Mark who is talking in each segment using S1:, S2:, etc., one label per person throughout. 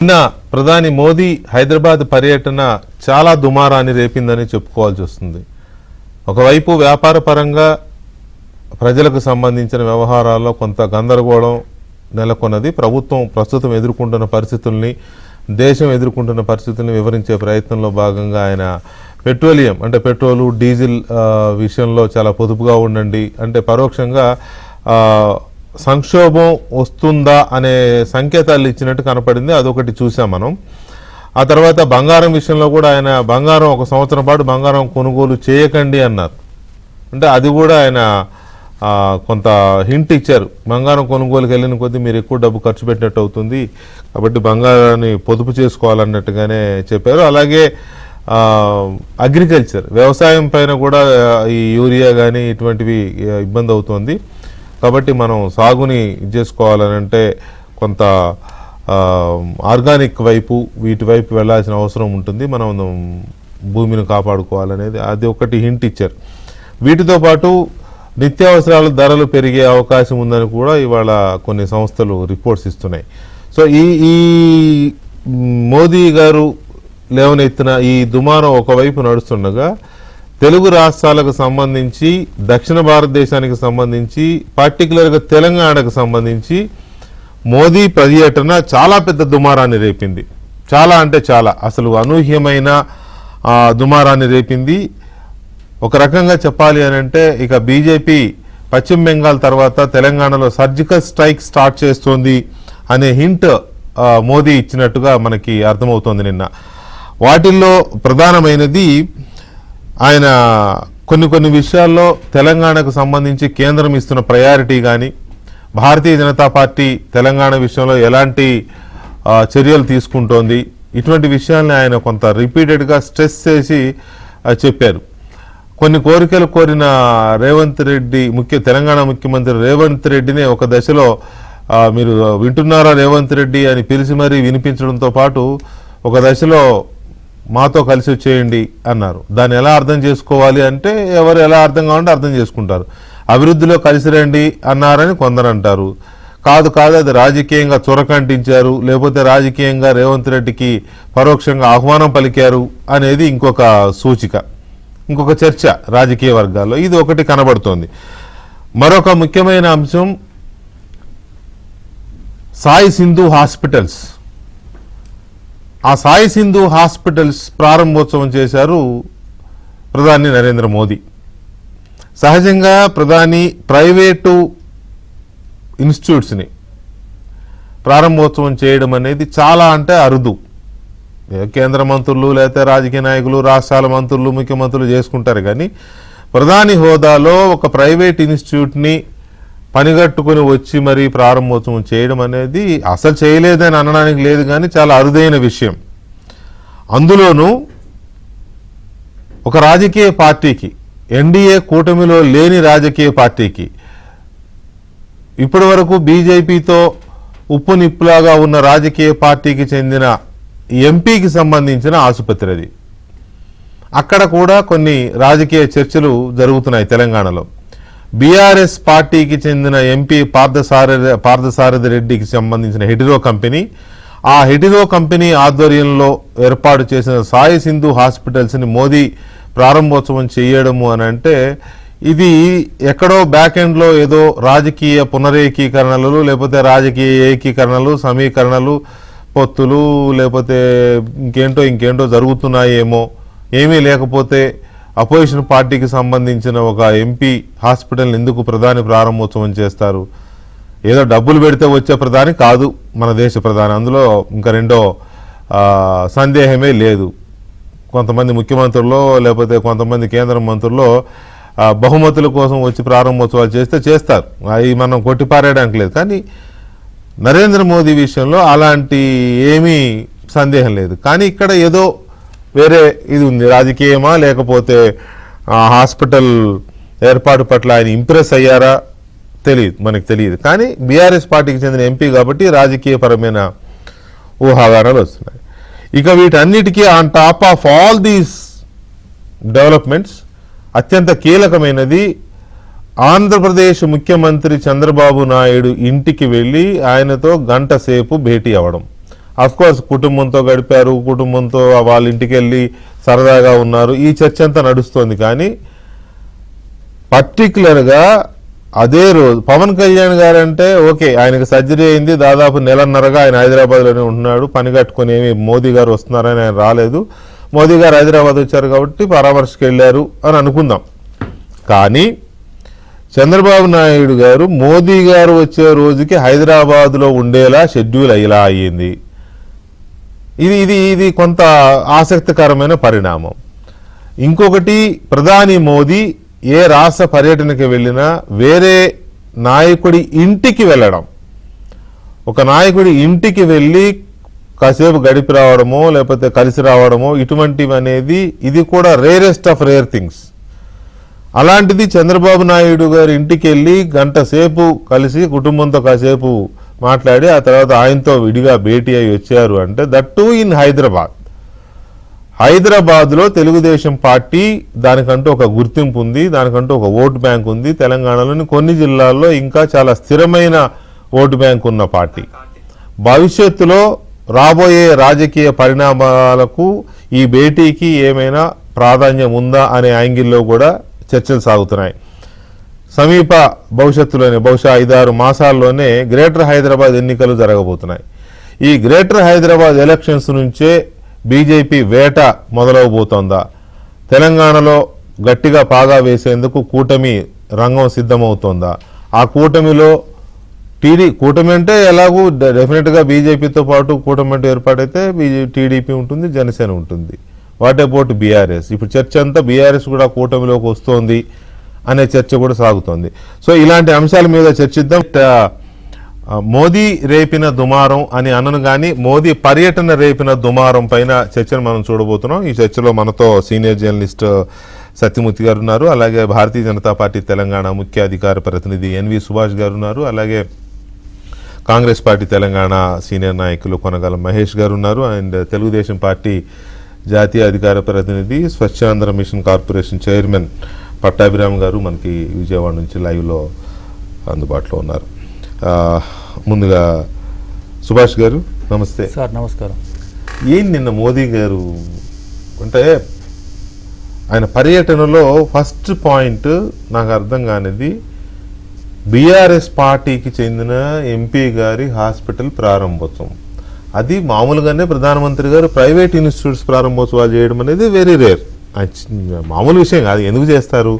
S1: నిన్న ప్రధాని మోదీ హైదరాబాద్ పర్యటన చాలా దుమారాన్ని రేపిందని చెప్పుకోవాల్సి వస్తుంది. ఒకవైపు వ్యాపార పరంగా ప్రజలకు సంబంధించిన వ్యవహారాల్లో కొంత గందరగోళం నెలకొన్నది. ప్రభుత్వం ప్రస్తుతం ఎదుర్కొంటున్న పరిస్థితుల్ని, దేశం ఎదుర్కొంటున్న పరిస్థితుల్ని వివరించే ప్రయత్నంలో భాగంగా ఆయన పెట్రోలియం అంటే పెట్రోలు, డీజిల్ విషయంలో చాలా పొదుపుగా ఉండండి అంటే పరోక్షంగా సంక్షోభం వస్తుందా అనే సంకేతాలు ఇచ్చినట్టు కనపడింది. అదొకటి చూసాం మనం. ఆ తర్వాత బంగారం విషయంలో కూడా ఆయన బంగారం 1 సంవత్సరం పాటు బంగారం కొనుగోలు చేయకండి అన్నారు. అంటే అది కూడా ఆయన కొంత హింట్ ఇచ్చారు. బంగారం కొనుగోలుకి వెళ్ళిన కొద్దీ మీరు ఎక్కువ డబ్బు ఖర్చు పెట్టినట్టు అవుతుంది, కాబట్టి బంగారాన్ని పొదుపు చేసుకోవాలన్నట్టుగానే చెప్పారు. అలాగే అగ్రికల్చర్, వ్యవసాయం పైన కూడా ఈ యూరియా కానీ ఇటువంటివి ఇబ్బంది అవుతుంది, కాబట్టి మనం సాగుని చేసుకోవాలని అంటే కొంత ఆర్గానిక్ వైపు వీటి వైపు వెళ్ళాల్సిన అవసరం ఉంటుంది, మనం భూమిని కాపాడుకోవాలనేది అది ఒకటి హింట్ ఇచ్చారు. వీటితో పాటు నిత్యావసరాల ధరలు పెరిగే అవకాశం ఉందని కూడా ఇవాళ కొన్ని సంస్థలు రిపోర్ట్స్ ఇస్తున్నాయి. సో ఈ మోదీ గారు లేవనెత్తిన ఈ దుమారం ఒకవైపు నడుస్తుండగా తెలుగు రాష్ట్రాలకు సంబంధించి, దక్షిణ భారతదేశానికి సంబంధించి, పర్టికులర్గా తెలంగాణకు సంబంధించి మోదీ పర్యటన చాలా పెద్ద దుమారాన్ని రేపింది. చాలా అంటే చాలా, అసలు అనూహ్యమైన దుమారాన్ని రేపింది. ఒక రకంగా చెప్పాలి అని అంటే ఇక బీజేపీ పశ్చిమ బెంగాల్ తర్వాత తెలంగాణలో సర్జికల్ స్ట్రైక్ స్టార్ట్ చేస్తోంది అనే హింట్ మోదీ ఇచ్చినట్టుగా మనకి అర్థమవుతోంది నిన్న. వాటిల్లో ప్రధానమైనది ఆయన కొన్ని విషయాల్లో తెలంగాణకు సంబంధించి కేంద్రం ఇస్తున్న ప్రయారిటీ కానీ, భారతీయ జనతా పార్టీ తెలంగాణ విషయంలో ఎలాంటి చర్యలు తీసుకుంటోంది, ఇటువంటి విషయాల్ని ఆయన కొంత రిపీటెడ్గా స్ట్రెస్ చేసి చెప్పారు. కొన్ని కోరికలు కోరిన రేవంత్ రెడ్డి, తెలంగాణ ముఖ్యమంత్రి రేవంత్ రెడ్డిని ఒక దశలో మీరు వింటున్నారా రేవంత్ రెడ్డి అని పిలిచి మరీ వినిపించడంతో పాటు ఒక దశలో మాతో కలిసి వచ్చేయండి అన్నారు. దాన్ని ఎలా అర్థం చేసుకోవాలి అంటే ఎవరు ఎలా అర్థం కావాలంటే అర్థం చేసుకుంటారు. అభివృద్ధిలో కలిసి రండి అన్నారని కొందరు అంటారు. కాదు అది రాజకీయంగా చొరకంటించారు, లేకపోతే రాజకీయంగా రేవంత్ రెడ్డికి పరోక్షంగా ఆహ్వానం పలికారు అనేది ఇంకొక సూచిక, ఇంకొక చర్చ రాజకీయ వర్గాల్లో. ఇది ఒకటి కనబడుతోంది. మరొక ముఖ్యమైన అంశం సాయి సింధు హాస్పిటల్స్. ఆ సాయి సింధు హాస్పిటల్స్ ప్రారంభోత్సవం చేశారు ప్రధాని నరేంద్ర మోదీ. సహజంగా ప్రధాని ప్రైవేటు ఇన్స్టిట్యూట్స్ని ప్రారంభోత్సవం చేయడం అనేది చాలా అంటే అరుదు. కేంద్ర మంత్రులు లేకపోతే రాజకీయ నాయకులు, రాష్ట్రాల మంత్రులు, ముఖ్యమంత్రులు చేసుకుంటారు, కానీ ప్రధాని హోదాలో ఒక ప్రైవేట్ ఇన్స్టిట్యూట్ని పనిగట్టుకుని వచ్చి మరీ ప్రారంభోత్సవం చేయడం అనేది అసలు చేయలేదని అనడానికి లేదు, కానీ చాలా అరుదైన విషయం. అందులోనూ ఒక రాజకీయ పార్టీకి, ఎన్డీఏ కూటమిలో లేని రాజకీయ పార్టీకి, ఇప్పటి వరకు బీజేపీతో ఉప్పు నిప్పులాగా ఉన్న రాజకీయ పార్టీకి చెందిన ఎంపీకి సంబంధించిన ఆసుపత్రి అది. అక్కడ కూడా కొన్ని రాజకీయ చర్చలు జరుగుతున్నాయి తెలంగాణలో. బీఆర్ఎస్ పార్టీకి చెందిన ఎంపీ పార్థసారథి రెడ్డికి సంబంధించిన హెటిరో కంపెనీ, ఆ హెటిరో కంపెనీ ఆధ్వర్యంలో ఏర్పాటు చేసిన సాయి సింధు హాస్పిటల్స్ని మోదీ ప్రారంభోత్సవం చేయడము అని అంటే ఇది ఎక్కడో బ్యాక్ ఎండ్లో ఏదో రాజకీయ పునరేకీకరణలు, లేకపోతే రాజకీయ ఏకీకరణలు, సమీకరణలు, పొత్తులు, లేకపోతే ఇంకేంటో జరుగుతున్నాయేమో, ఏమీ లేకపోతే అపోజిషన్ పార్టీకి సంబంధించిన ఒక ఎంపీ హాస్పిటల్ని ఎందుకు ప్రధాని ప్రారంభోత్సవం చేస్తారు? ఏదో డబ్బులు పెడితే వచ్చే ప్రధాని కాదు మన దేశ ప్రధాని, అందులో ఇంకా రెండో సందేహమే లేదు. కొంతమంది ముఖ్యమంత్రుల్లో లేకపోతే కొంతమంది కేంద్ర మంత్రుల్లో బహుమతుల కోసం వచ్చి ప్రారంభోత్సవాలు చేస్తారు, అవి మనం కొట్టిపారేయడానికి లేదు. కానీ నరేంద్ర మోదీ విషయంలో అలాంటి ఏమీ సందేహం లేదు. కానీ ఇక్కడ ఏదో వేరే ఇది ఉంది, రాజకీయమా లేకపోతే హాస్పిటల్ ఏర్పాటు పట్ల ఆయన ఇంప్రెస్ అయ్యారా మనకు తెలియదు. కానీ బీఆర్ఎస్ పార్టీకి చెందిన ఎంపీ కాబట్టి రాజకీయపరమైన ఊహాగానాలు వస్తున్నాయి. ఇక వీటన్నిటికీ on top of all these developments అత్యంత కీలకమైనది ఆంధ్రప్రదేశ్ ముఖ్యమంత్రి చంద్రబాబు నాయుడు ఇంటికి వెళ్ళి ఆయనతో గంట సేపు భేటీ అవ్వడం. అఫ్ కోర్స్ కుటుంబంతో గడిపారు, కుటుంబంతో వాళ్ళ ఇంటికి వెళ్ళి సరదాగా ఉన్నారు, ఈ చర్చ అంతా నడుస్తోంది. కానీ పర్టికులర్గా అదే రోజు పవన్ కళ్యాణ్ గారు అంటే ఓకే, ఆయనకు సర్జరీ అయింది, దాదాపు నెలన్నరగా ఆయన హైదరాబాద్లోనే ఉంటున్నాడు, పని కట్టుకుని ఏమి మోదీ గారు వస్తున్నారని ఆయన రాలేదు. మోదీ గారు హైదరాబాద్ వచ్చారు కాబట్టి పరామర్శకు వెళ్ళారు అని అనుకుందాం. కానీ చంద్రబాబు నాయుడు గారు మోదీ గారు వచ్చే రోజుకి హైదరాబాద్లో ఉండేలా షెడ్యూల్ ఇలా అయ్యింది. ఇది కొంత ఆసక్తికరమైన పరిణామం. ఇంకొకటి, ప్రధాని మోదీ ఏ రాష్ట్ర పర్యటనకి వెళ్ళినా వేరే నాయకుడి ఇంటికి వెళ్ళడం, ఒక నాయకుడి ఇంటికి వెళ్ళి కాసేపు గడిపి రావడమో లేకపోతే కలిసి రావడమో ఇటువంటివి అనేది ఇది కూడా రేరెస్ట్ ఆఫ్ రేర్ థింగ్స్. అలాంటిది చంద్రబాబు నాయుడు గారి ఇంటికి వెళ్ళి గంట సేపు కలిసి కుటుంబంతో కాసేపు మాట్లాడి ఆ తర్వాత ఆయనతో విడిగా భేటీ అయి వచ్చారు అంటే దట్ టూ ఇన్ హైదరాబాద్. హైదరాబాద్లో తెలుగుదేశం పార్టీ దానికంటూ ఒక గుర్తింపు ఉంది, దానికంటూ ఒక ఓటు బ్యాంక్ ఉంది. తెలంగాణలోని కొన్ని జిల్లాల్లో ఇంకా చాలా స్థిరమైన ఓటు బ్యాంక్ ఉన్న పార్టీ. భవిష్యత్తులో రాబోయే రాజకీయ పరిణామాలకు ఈ భేటీకి ఏమైనా ప్రాధాన్యం ఉందా అనే యాంగిల్లో కూడా చర్చలు సాగుతున్నాయి. సమీప భవిష్యత్తులోనే బహుశా 5-6 మాసాల్లోనే గ్రేటర్ హైదరాబాద్ ఎన్నికలు జరగబోతున్నాయి. ఈ గ్రేటర్ హైదరాబాద్ ఎలక్షన్స్ నుంచే బీజేపీ వేట మొదలవబోతోందా? తెలంగాణలో గట్టిగా పాగా వేసేందుకు కూటమి రంగం సిద్ధమవుతోందా? ఆ కూటమిలో కూటమి అంటే ఎలాగూ డెఫినెట్గా బీజేపీతో పాటు కూటమి అంటే ఏర్పాటైతే టీడీపీ ఉంటుంది, జనసేన ఉంటుంది. What about BRS? ఇప్పుడు చర్చ అంతా బీఆర్ఎస్ కూడా కూటమిలోకి వస్తోంది అనే చర్చ కూడా సాగుతోంది. సో ఇలాంటి అంశాల మీద చర్చిద్దాం. మోదీ రేపిన దుమారం అని అనను కానీ మోదీ పర్యటన రేపిన దుమారం పైన చర్చను మనం చూడబోతున్నాం. ఈ చర్చలో మనతో సీనియర్ జర్నలిస్ట్ సత్యమూర్తి గారు ఉన్నారు, అలాగే భారతీయ జనతా పార్టీ తెలంగాణ ముఖ్య అధికార ప్రతినిధి ఎన్వి సుభాష్ గారు ఉన్నారు, అలాగే కాంగ్రెస్ పార్టీ తెలంగాణ సీనియర్ నాయకులు కొనగల మహేష్ గారు ఉన్నారు, అండ్ తెలుగుదేశం పార్టీ జాతీయ అధికార ప్రతినిధి Swachhandhra mission corporation chairman Pattabhiram గారు మనకి విజయవాడ నుంచి లైవ్లో అందుబాటులో ఉన్నారు. ముందుగా సుభాష్ గారు నమస్తే
S2: సార్. నమస్కారం.
S1: నిన్న మోదీ గారు అంటే ఆయన పర్యటనలో ఫస్ట్ పాయింట్ నాకు అర్థం కానిది బీఆర్ఎస్ పార్టీకి చెందిన ఎంపీ గారి హాస్పిటల్ ప్రారంభోత్సవం. అది మామూలుగానే ప్రధానమంత్రి గారు ప్రైవేట్ ఇన్స్టిట్యూట్స్ ప్రారంభోత్సవాలు చేయడం అనేది వెరీ రేర్, మామూలు విషయం కాదు. ఎందుకు చేస్తారు?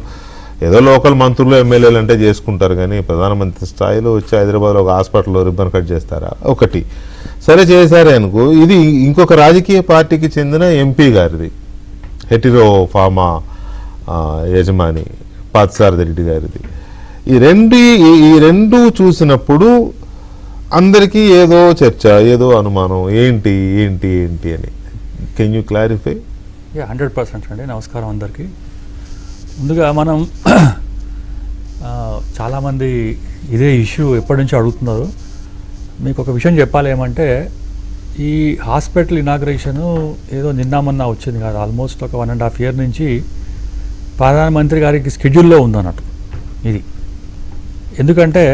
S1: ఏదో లోకల్ మంత్రులు ఎమ్మెల్యేలు అంటే చేసుకుంటారు, కానీ ప్రధానమంత్రి స్థాయిలో వచ్చి హైదరాబాద్లో ఒక హాస్పిటల్లో రిబ్బన్ కట్ చేస్తారా? ఒకటి సరే చేశారే అనుకో. ఇది ఇంకొక రాజకీయ పార్టీకి చెందిన ఎంపీ గారిది, హెటిరో ఫార్మా యజమాని పార్థసారథి రెడ్డి గారిది. ఈ రెండు చూసినప్పుడు అందరికీ ఏదో చర్చ, ఏదో అనుమానం, ఏంటి ఏంటి ఏంటి అని. Can you clarify?
S2: 100% అండి. నమస్కారం అందరికీ. ముందుగా మనం చాలామంది ఇదే ఇష్యూ ఎప్పటి నుంచి అడుగుతున్నారు. మీకు ఒక విషయం చెప్పాలి, ఏమంటే ఈ హాస్పిటల్ ఇనాగ్రేషను ఏదో నిన్న మొన్న వచ్చింది కాదు. ఆల్మోస్ట్ ఒక 1.5 year నుంచి ప్రధానమంత్రి గారికి స్కెడ్యూల్లో ఉందన్నట్టు ఇది. ఎందుకంటే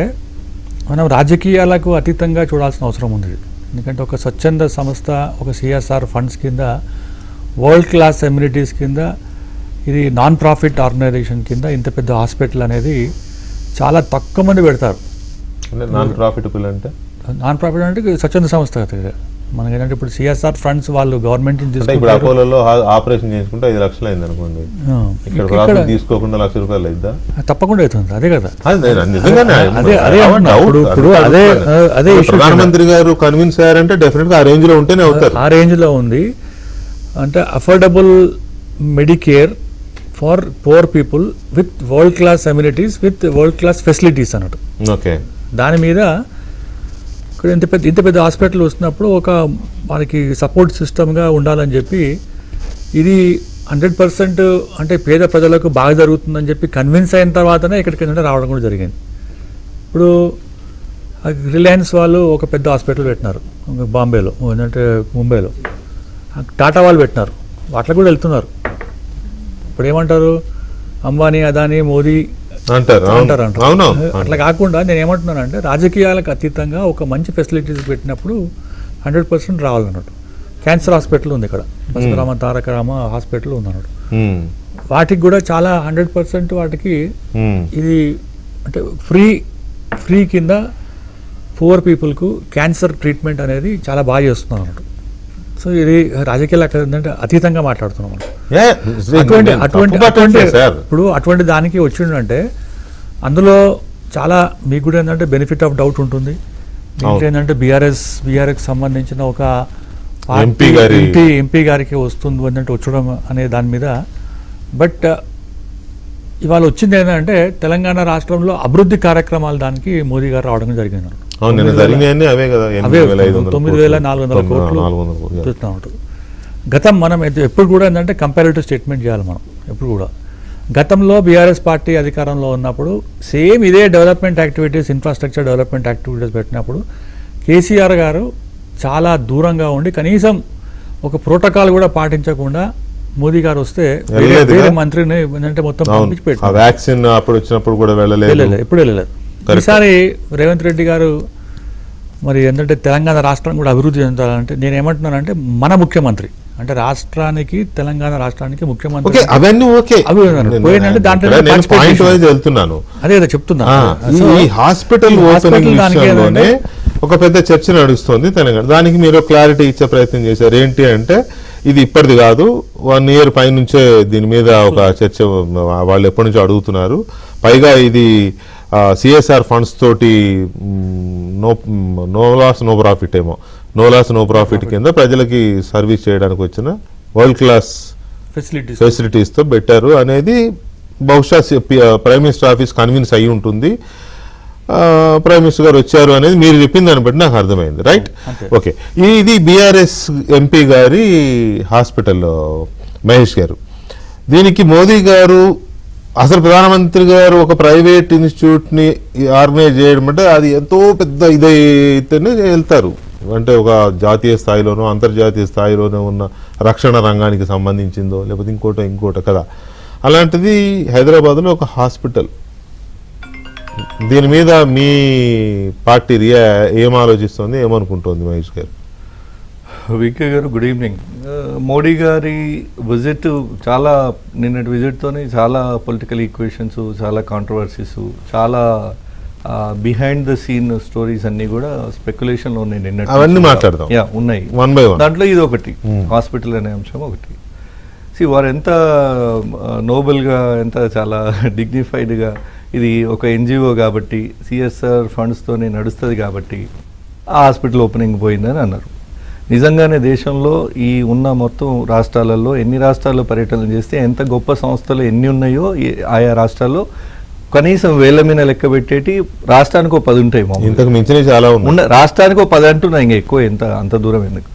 S2: మనం రాజకీయాలకు అతీతంగా చూడాల్సిన అవసరం ఉంది. ఎందుకంటే ఒక స్వచ్ఛంద సంస్థ, ఒక CSR ఫండ్స్ కింద, వరల్డ్ క్లాస్ ఎమ్యూనిటీస్ కింద, ఇది నాన్ ప్రాఫిట్ ఆర్గనైజేషన్ కింద ఇంత పెద్ద హాస్పిటల్ అనేది చాలా తక్కువ మంది పెడతారు.
S1: నాన్ ప్రాఫిటబుల్ అంటే
S2: స్వచ్ఛంద సంస్థ కదా. మనకి ఏంటంటే ఇప్పుడు CSR ఫండ్స్ వాళ్ళు గవర్నమెంట్
S1: అపోలోలో ఆపరేషన్ చేసుకుంటే 5 లక్షలు అయింది అనుకోండి, ఇక్కడ తీసుకోకుండా ₹1,00,000 అయిద్దా?
S2: తప్పకుండా అవుతుంది. అదే కదా,
S1: అదే ప్రధానమంత్రి గారు కన్విన్స్ అయ్యారంటే డెఫినెట్ గా ఆ రేంజ్ లో ఉంటేనే అవుతారు.
S2: ఆ రేంజ్ లో ఉంది అంటే affordable Medicare for poor people with world class amenities with world class facilities అన్నట్టు.
S1: ఓకే,
S2: దాని మీద ఇక్కడ ఇంత పెద్ద హాస్పిటల్ వస్తున్నప్పుడు ఒక మనకి సపోర్ట్ సిస్టమ్గా ఉండాలని చెప్పి ఇది 100% అంటే పేద ప్రజలకు బాగా జరుగుతుందని చెప్పి కన్విన్స్ అయిన తర్వాతనే ఇక్కడికి రావడం కూడా జరిగింది. ఇప్పుడు రిలయన్స్ వాళ్ళు ఒక పెద్ద హాస్పిటల్ పెట్టినారు బాంబేలో, ఏంటంటే ముంబైలో. టాటా వాళ్ళు పెట్టినారు, వాటికి కూడా వెళ్తున్నారు. ఇప్పుడు ఏమంటారు, అంబానీ, అదానీ, మోదీ అంటారు. అట్లా కాకుండా నేను ఏమంటున్నానంటే రాజకీయాలకు అతీతంగా ఒక మంచి ఫెసిలిటీస్ పెట్టినప్పుడు 100% రావాలన్నట్టు. క్యాన్సర్ హాస్పిటల్ ఉంది ఇక్కడ, పరశురామ తారక రామ హాస్పిటల్ ఉంది అన్నట్టు. వాటికి కూడా చాలా 100% వాటికి ఇది అంటే ఫ్రీ కింద పూర్ పీపుల్కు క్యాన్సర్ ట్రీట్మెంట్ అనేది చాలా బాగా చేస్తున్నాం అన్నట్టు. సో ఇది రాజకీయాలు అక్కడ ఏంటంటే అతీతంగా మాట్లాడుతున్నాం మనం. ఇప్పుడు అటువంటి దానికి వచ్చిందంటే అందులో చాలా మీకు కూడా ఏంటంటే బెనిఫిట్ ఆఫ్ డౌట్ ఉంటుంది. దీంట్లో ఏంటంటే బీఆర్ఎస్ సంబంధించిన ఒక ఎంపీ గారికి వస్తుంది అంటే వచ్చడం అనే దాని మీద. బట్ ఇవాళ వచ్చింది ఏంటంటే తెలంగాణ రాష్ట్రంలో అభివృద్ధి కార్యక్రమాలు దానికి మోదీ గారు రావడం జరిగింది. 9,400 కోట్లు చూస్తూ ఉంటారు. గతం మనం ఎప్పుడు కూడా ఏంటంటే కంపారిటివ్ స్టేట్మెంట్ చేయాలి మనం ఎప్పుడు కూడా. గతంలో బీఆర్ఎస్ పార్టీ అధికారంలో ఉన్నప్పుడు సేమ్ ఇదే development activities, infrastructure development activities పెట్టినప్పుడు కేసీఆర్ గారు చాలా దూరంగా ఉండి కనీసం ఒక ప్రోటోకాల్ కూడా పాటించకుండా మోదీ గారు వస్తే వేరే మంత్రిని ఏంటంటే మొత్తం పంపించి పెట్టారు.
S1: వ్యాక్సిన్ అప్పుడు వచ్చినప్పుడు కూడా వెళ్ళలేదు,
S2: ఎప్పుడు వెళ్ళలేదు. ఈసారి రేవంత్ రెడ్డి గారు మరి ఏంటంటే తెలంగాణ రాష్ట్రం కూడా అభివృద్ధి చెందాలంటే నేను ఏమంటున్నానంటే మన ముఖ్యమంత్రి అంటే రాష్ట్రానికి తెలంగాణ రాష్ట్రానికి ముఖ్యమంత్రి
S1: అవన్నీ ఓకే
S2: పోయిందంటే దాంట్లో
S1: వెళ్తున్నాను
S2: అదే కదా చెప్తున్నా.
S1: ఈ హాస్పిటల్ ఒక పెద్ద చర్చ నడుస్తుంది తెలంగాణ. దానికి మీరు క్లారిటీ ఇచ్చే ప్రయత్నం చేశారు. ఏంటి అంటే ఇది ఇప్పటిది కాదు, 1 year పైనుంచే దీని మీద ఒక చర్చ వాళ్ళు ఎప్పటి నుంచో అడుగుతున్నారు. పైగా ఇది సిఎస్ఆర్ ఫండ్స్ తోటి నో లాస్ నో ప్రాఫిట్ ఏమో, నో లాస్ నో ప్రాఫిట్ కింద ప్రజలకి సర్వీస్ చేయడానికి వచ్చిన వరల్డ్ క్లాస్ ఫెసిలిటీస్తో పెట్టారు అనేది బహుశా ప్రైమ్ మినిస్టర్ ఆఫీస్ కన్విన్స్ అయి ఉంటుంది. ప్రైమ్ మినిస్టర్ గారు వచ్చారు అనేది మీరు చెప్పింది దాన్ని బట్టి నాకు అర్థమైంది. Right, okay. ఇది బీఆర్ఎస్ ఎంపీ గారి హాస్పిటల్ మహేష్ గారు. దీనికి మోదీ గారు అసలు ప్రధానమంత్రి గారు ఒక ప్రైవేట్ ఇన్స్టిట్యూట్ని ఆర్గనైజ్ చేయడం అంటే అది ఎంతో పెద్ద ఇదైతేనే వెళ్తారు. అంటే ఒక జాతీయ స్థాయిలోనో అంతర్జాతీయ స్థాయిలోనో ఉన్న రక్షణ రంగానికి సంబంధించిందో లేకపోతే ఇంకోటో కదా. అలాంటిది హైదరాబాద్లో ఒక హాస్పిటల్. దీని మీద మీ పార్టీ ఏం ఆలోచిస్తుంది, ఏమనుకుంటుంది మహేష్ గారు?
S3: వికే గారు గుడ్ ఈవినింగ్. మోడీ గారి విజిట్ చాలా నిన్నటి విజిట్తోనే చాలా పొలిటికల్ ఈక్వేషన్స్, చాలా కాంట్రవర్సీస్, చాలా బిహైండ్ ద సీన్ స్టోరీస్ అన్ని కూడా స్పెక్యులేషన్లో ఉన్నాయి. నిన్నటి
S1: అవన్నీ మాట్లాడదాం,
S3: ఉన్నాయి. దాంట్లో ఇది ఒకటి, హాస్పిటల్ అనే అంశం ఒకటి. వారు ఎంత నోబెల్గా, ఎంత చాలా డిగ్నిఫైడ్గా, ఇది ఒక ఎన్జిఓ కాబట్టి సిఎస్ఆర్ ఫండ్స్తోనే నడుస్తుంది కాబట్టి ఆ హాస్పిటల్ ఓపెనింగ్ పోయిందని అన్నారు. నిజంగానే దేశంలో ఈ ఉన్న మొత్తం రాష్ట్రాలలో ఎన్ని రాష్ట్రాల్లో పర్యటన చేస్తే ఎంత గొప్ప సంస్థలు ఎన్ని ఉన్నాయో ఆయా రాష్ట్రాల్లో కనీసం వేల మీద లెక్క పెట్టేటి రాష్ట్రానికి 10 ఉంటాయి.
S1: ఇంతకు మించిన చాలా
S3: ఉన్న రాష్ట్రానికి 10 అంటున్నా, ఇంకా ఎక్కువ అంత దూరం ఎందుకు.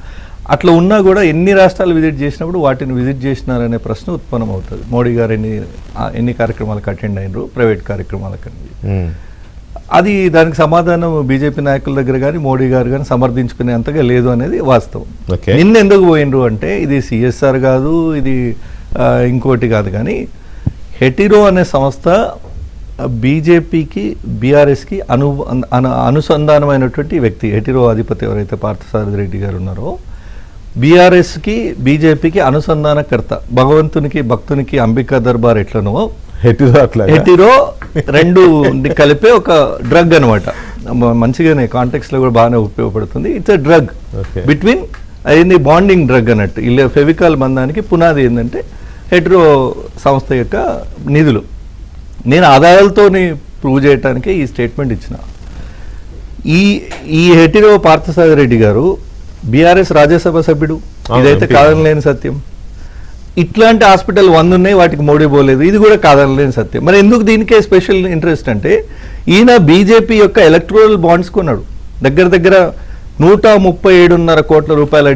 S3: అట్లా ఉన్నా కూడా ఎన్ని రాష్ట్రాలు విజిట్ చేసినప్పుడు వాటిని విజిట్ చేసినారనే ప్రశ్న ఉత్పన్నం అవుతుంది. మోడీ గారు ఎన్ని కార్యక్రమాలకు అటెండ్ అయినరు, ప్రైవేట్ కార్యక్రమాలకు అనేది. అది దానికి సమాధానం బీజేపీ నాయకుల దగ్గర కానీ మోడీ గారు కానీ సమర్థించుకునే అంతగా లేదు అనేది వాస్తవం. నిన్న ఎందుకు పోయినరు అంటే ఇది సిఎస్ఆర్ కాదు, ఇది ఇంకోటి కాదు, కానీ హెటిరో అనే సంస్థ బీజేపీకి బీఆర్ఎస్కి అనుసంధానమైనటువంటి వ్యక్తి. హెటిరో అధిపతి ఎవరైతే పార్థసారథి రెడ్డి గారు ఉన్నారో బీఆర్ఎస్కి బీజేపీకి అనుసంధానకర్త. భగవంతునికి భక్తునికి అంబికా దర్బార్ ఎట్లనో హెటిరో రెండు కలిపే ఒక డ్రగ్ అనమాట. మంచిగానే కాంటెక్స్లో కూడా బాగానే ఉపయోగపడుతుంది. ఇట్స్ ఎ డ్రగ్ బిట్వీన్, అయింది బాండింగ్ డ్రగ్ అన్నట్టు. ఇలా ఫెవికాల్ బంధానికి పునాది ఏంటంటే హెటిరో సంస్థ యొక్క నిధులు. నేను ఆదాయాలతో ప్రూవ్ చేయడానికి ఈ స్టేట్మెంట్ ఇచ్చిన. ఈ హెటిరో పార్థసారథి రెడ్డి గారు బీఆర్ఎస్ రాజ్యసభ సభ్యుడు, ఇదైతే కాదనలేని సత్యం. ఇట్లాంటి హాస్పిటల్ 100 ఉన్నాయి, వాటికి మోడీ పోలేదు, ఇది కూడా కాదనలేని సత్యం. మరి ఎందుకు దీనికే స్పెషల్ ఇంట్రెస్ట్ అంటే ఈయన బీజేపీ యొక్క ఎలక్టోరల్ బాండ్స్ కొన్నాడు. దగ్గర 137.5 కోట్ల రూపాయల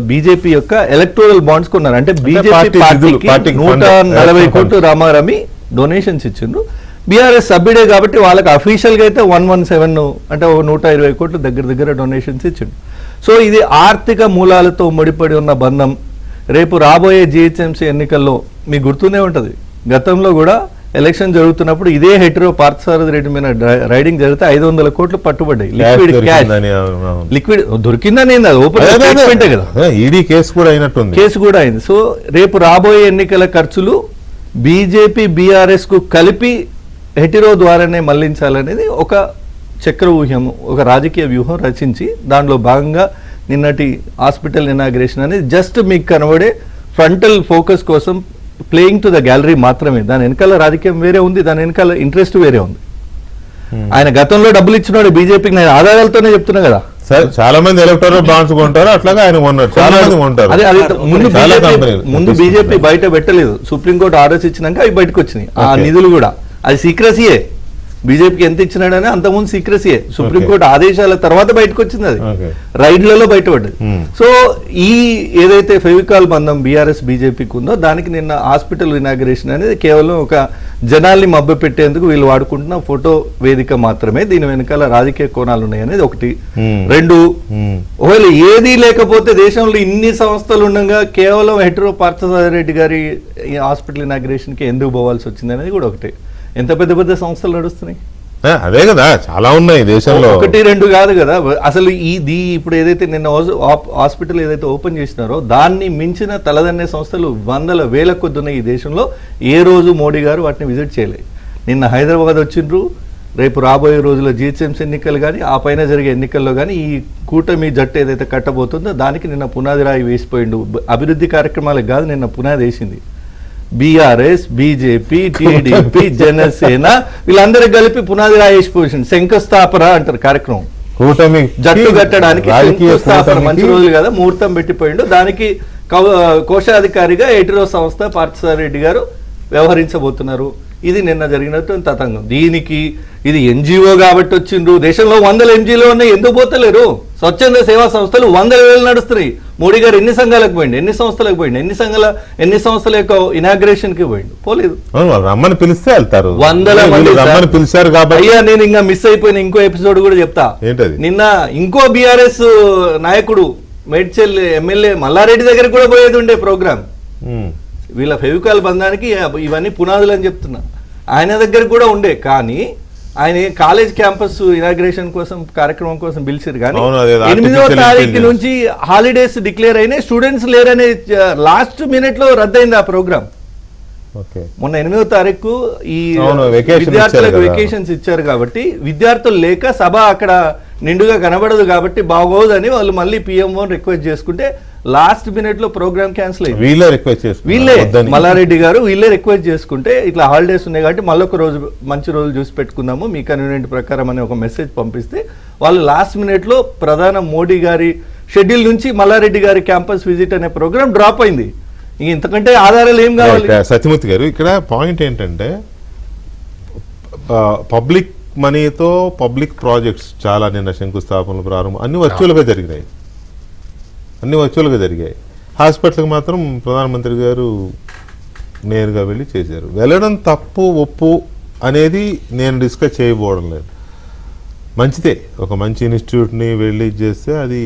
S3: బీజేపీ యొక్క ఎలక్టోరల్ బాండ్స్ కొన్నారు. అంటే బీజేపీ పార్టీకి 140 కోట్లు రామారమి డొనేషన్స్ ఇచ్చిండ్రు. బీఆర్ఎస్ సభ్యుడే కాబట్టి వాళ్ళకి అఫీషియల్గా అయితే 117 అంటే 120 కోట్లు దగ్గర డొనేషన్స్ ఇచ్చిండు. సో ఇది ఆర్థిక మూలాలతో ముడిపడి ఉన్న బంధం. రేపు రాబోయే జిహెచ్ఎంసీ ఎన్నికల్లో మీకు గుర్తూనే ఉంటుంది, గతంలో కూడా ఎలక్షన్ జరుగుతున్నప్పుడు ఇదే హెటరో పార్థసారథి రెడ్డి మీద రైడింగ్ జరిగితే 500 కోట్లు పట్టుబడ్డాయి. లిక్విడ్ క్యాష్, లిక్విడ్ దొరికిందని అది ఓపెన్ స్టేట్మెంటే కదా.
S1: ఈడీ కేసు కూడా అయినట్టుంది,
S3: కేసు కూడా అయింది. సో రేపు రాబోయే ఎన్నికల ఖర్చులు బీజేపీ బీఆర్ఎస్ కు కలిపి హెటరో ద్వారానే మళ్లించాలనేది ఒక చక్ర వ్యూహం, ఒక రాజకీయ వ్యూహం రచించి దానిలో భాగంగా నిన్నటి హాస్పిటల్ ఇనాగ్రేషన్ అనేది జస్ట్ మీకు కనబడే ఫ్రంటల్ ఫోకస్ కోసం ప్లేయింగ్ టు ద గ్యాలరీ మాత్రమే. దాని వెనకాల రాజకీయం వేరే ఉంది, దాని వెనకాల ఇంట్రెస్ట్ వేరే ఉంది. ఆయన గతంలో డబ్బులు ఇచ్చినాడు బీజేపీకి, నేను ఆధారాలతోనే చెప్తున్నా కదా.
S1: చాలా మంది ఎలక్టోరల్ బాండ్స్ కొంటారు, అట్లాగా ఆయన కొన్నారు, చాలా మంది కొంటారు.
S3: ముందు బీజేపీ బయట పెట్టలేదు, సుప్రీంకోర్టు ఆర్డర్స్ ఇచ్చినాక అవి బయటకు వచ్చినాయి ఆ నిధులు కూడా. అది సీక్రసీయే, బీజేపీకి ఎంత ఇచ్చినాడని అంతకుముందు సీక్రసీయే. సుప్రీంకోర్టు ఆదేశాల తర్వాత బయటకు వచ్చింది, అది రైడ్లలో బయటపడ్డది. సో ఈ ఏదైతే ఫెవికాల్ బంధం బీఆర్ఎస్ బీజేపీకి ఉందో దానికి నిన్న హాస్పిటల్ ఇనాగ్రేషన్ అనేది కేవలం ఒక జనాల్ని మభ్య పెట్టేందుకు వీళ్ళు వాడుకుంటున్న ఫోటో వేదిక మాత్రమే. దీని వెనకాల రాజకీయ కోణాలు ఉన్నాయి అనేది ఒకటి. రెండు, ఒకవేళ ఏదీ లేకపోతే దేశంలో ఇన్ని సంస్థలు ఉండగా కేవలం హెటరో పార్థసారథి రెడ్డి గారి హాస్పిటల్ ఇనాగ్రేషన్ కి ఎందుకు పోవాల్సి వచ్చింది అనేది కూడా ఒకటి. ఎంత పెద్ద పెద్ద సంస్థలు నడుస్తున్నాయి,
S1: అదే కదా, చాలా ఉన్నాయి దేశంలో,
S3: ఒకటి రెండు కాదు కదా. అసలు ఇప్పుడు ఏదైతే నిన్న హాస్పిటల్ ఏదైతే ఓపెన్ చేసినారో దాన్ని మించిన తలదన్నే సంస్థలు వందల వేల కొద్ది ఉన్నాయి ఈ దేశంలో. ఏ రోజు మోడీ గారు వాటిని విజిట్ చేయలేదు. నిన్న హైదరాబాద్ వచ్చిండ్రు, రేపు రాబోయే రోజుల్లో జిహెచ్ఎంసీ ఎన్నికలు కానీ ఆ పైన జరిగే ఎన్నికల్లో కానీ ఈ కూటమి జట్టు ఏదైతే కట్టబోతుందో దానికి నిన్న పునాది రాయి వేసిపోయిండు. అభివృద్ధి కార్యక్రమాలకు కాదు, నిన్న పునాది వేసింది. బీఆర్ఎస్, బీజేపీ, టీడీపీ, జనసేన వీళ్ళందరూ కలిపి పునాది రాయేసిపోయింది. శంకుస్థాపన అంటారు కార్యక్రమం,
S1: కూటమి
S3: జట్టు కట్టడానికి శంకుస్థాపన. మంచి రోజులు కదా, ముహూర్తం పెట్టిపోయిండు. దానికి కోశాధికారిగా హెటరో సంస్థ పార్థసారథి రెడ్డి గారు వ్యవహరించబోతున్నారు. ఇది నిన్న జరిగినటువంటి తతంగం. దీనికి ఇది ఎన్జిఓ కాబట్టి వచ్చిండ్రు. దేశంలో 100 ఎన్జిఓలు ఉన్నాయి, ఎందుకు పోతలేరు? స్వచ్ఛంద సేవా సంస్థలు 100,000 నడుస్తున్నాయి. మోడీ గారు ఎన్ని సంఘాలకు పోయిండు, ఎన్ని సంస్థలకు పోయిండు, ఎన్ని సంస్థల యొక్క ఇనాగ్రేషన్ కి పోయిండు? పోలేదు.
S1: రమ్మని పిలిస్తే వెళ్తారు,
S3: 100 మంది
S1: పిలిచారు కాబట్టి.
S3: అయ్యా నేను ఇంకా మిస్ అయిపోయిన ఇంకో ఎపిసోడ్ కూడా చెప్తా.
S1: ఏంటది?
S3: నిన్న ఇంకో బీఆర్ఎస్ నాయకుడు మేడ్చల్ ఎమ్మెల్యే మల్లారెడ్డి దగ్గర కూడా పోయేది ఉండే ప్రోగ్రామ్. వీళ్ళ ఫెవికాల్ బంధానికి ఇవన్నీ పునాదులు అని చెప్తున్నా. ఆయన దగ్గర కూడా ఉండే, కానీ ఆయన కాలేజ్ క్యాంపస్ ఇనాగ్రేషన్ కోసం కార్యక్రమం కోసం పిలిచారు. కానీ 8వ తారీఖు నుంచి హాలిడేస్ డిక్లేర్ అయినాయి, స్టూడెంట్స్ లేరనే లాస్ట్ మినిట్ లో రద్దయింది ఆ ప్రోగ్రామ్. మొన్న 8వ తారీఖు ఈ విద్యార్థులకు వెకేషన్స్ ఇచ్చారు కాబట్టి విద్యార్థులు లేక సభ అక్కడ నిండుగా కనబడదు కాబట్టి బాగోదని వాళ్ళు మళ్ళీ పిఎంఓ రిక్వెస్ట్ చేసుకుంటే లాస్ట్ మినిట్ లో ప్రోగ్రామ్ క్యాన్సిల్ అయింది. వీళ్ళే మల్లారెడ్డి గారు వీళ్ళే రిక్వెస్ట్ చేసుకుంటే ఇట్లా హాలిడేస్ ఉన్నాయి కాబట్టి మళ్ళొక రోజు మంచి రోజు చూసి పెట్టుకుందాము మీ కన్వీనియంట్ ప్రకారం అనే ఒక మెసేజ్ పంపిస్తే వాళ్ళు లాస్ట్ మినిట్ లో ప్రధాన మోడీ గారి షెడ్యూల్ నుంచి మల్లారెడ్డి గారి క్యాంపస్ విజిట్ అనే ప్రోగ్రామ్ డ్రాప్ అయింది. ఇంతకంటే ఆధారాలు ఏం కావాలి?
S1: సత్యమూర్తి గారు, ఇక్కడ పాయింట్ ఏంటంటే పబ్లిక్ మనీతో పబ్లిక్ ప్రాజెక్ట్స్ చాలా నిన్న శంకుస్థాపనలు ప్రారంభం అన్ని వర్చువల్గా జరిగాయి. హాస్పిటల్కి మాత్రం ప్రధానమంత్రి గారు నేరుగా వెళ్ళి చేశారు. వెళ్ళడం తప్పు ఒప్పు అనేది నేను డిస్కస్ చేయబోవడం లేదు. మంచిదే, ఒక మంచి ఇన్స్టిట్యూట్ని వెళ్ళి చేస్తే అది,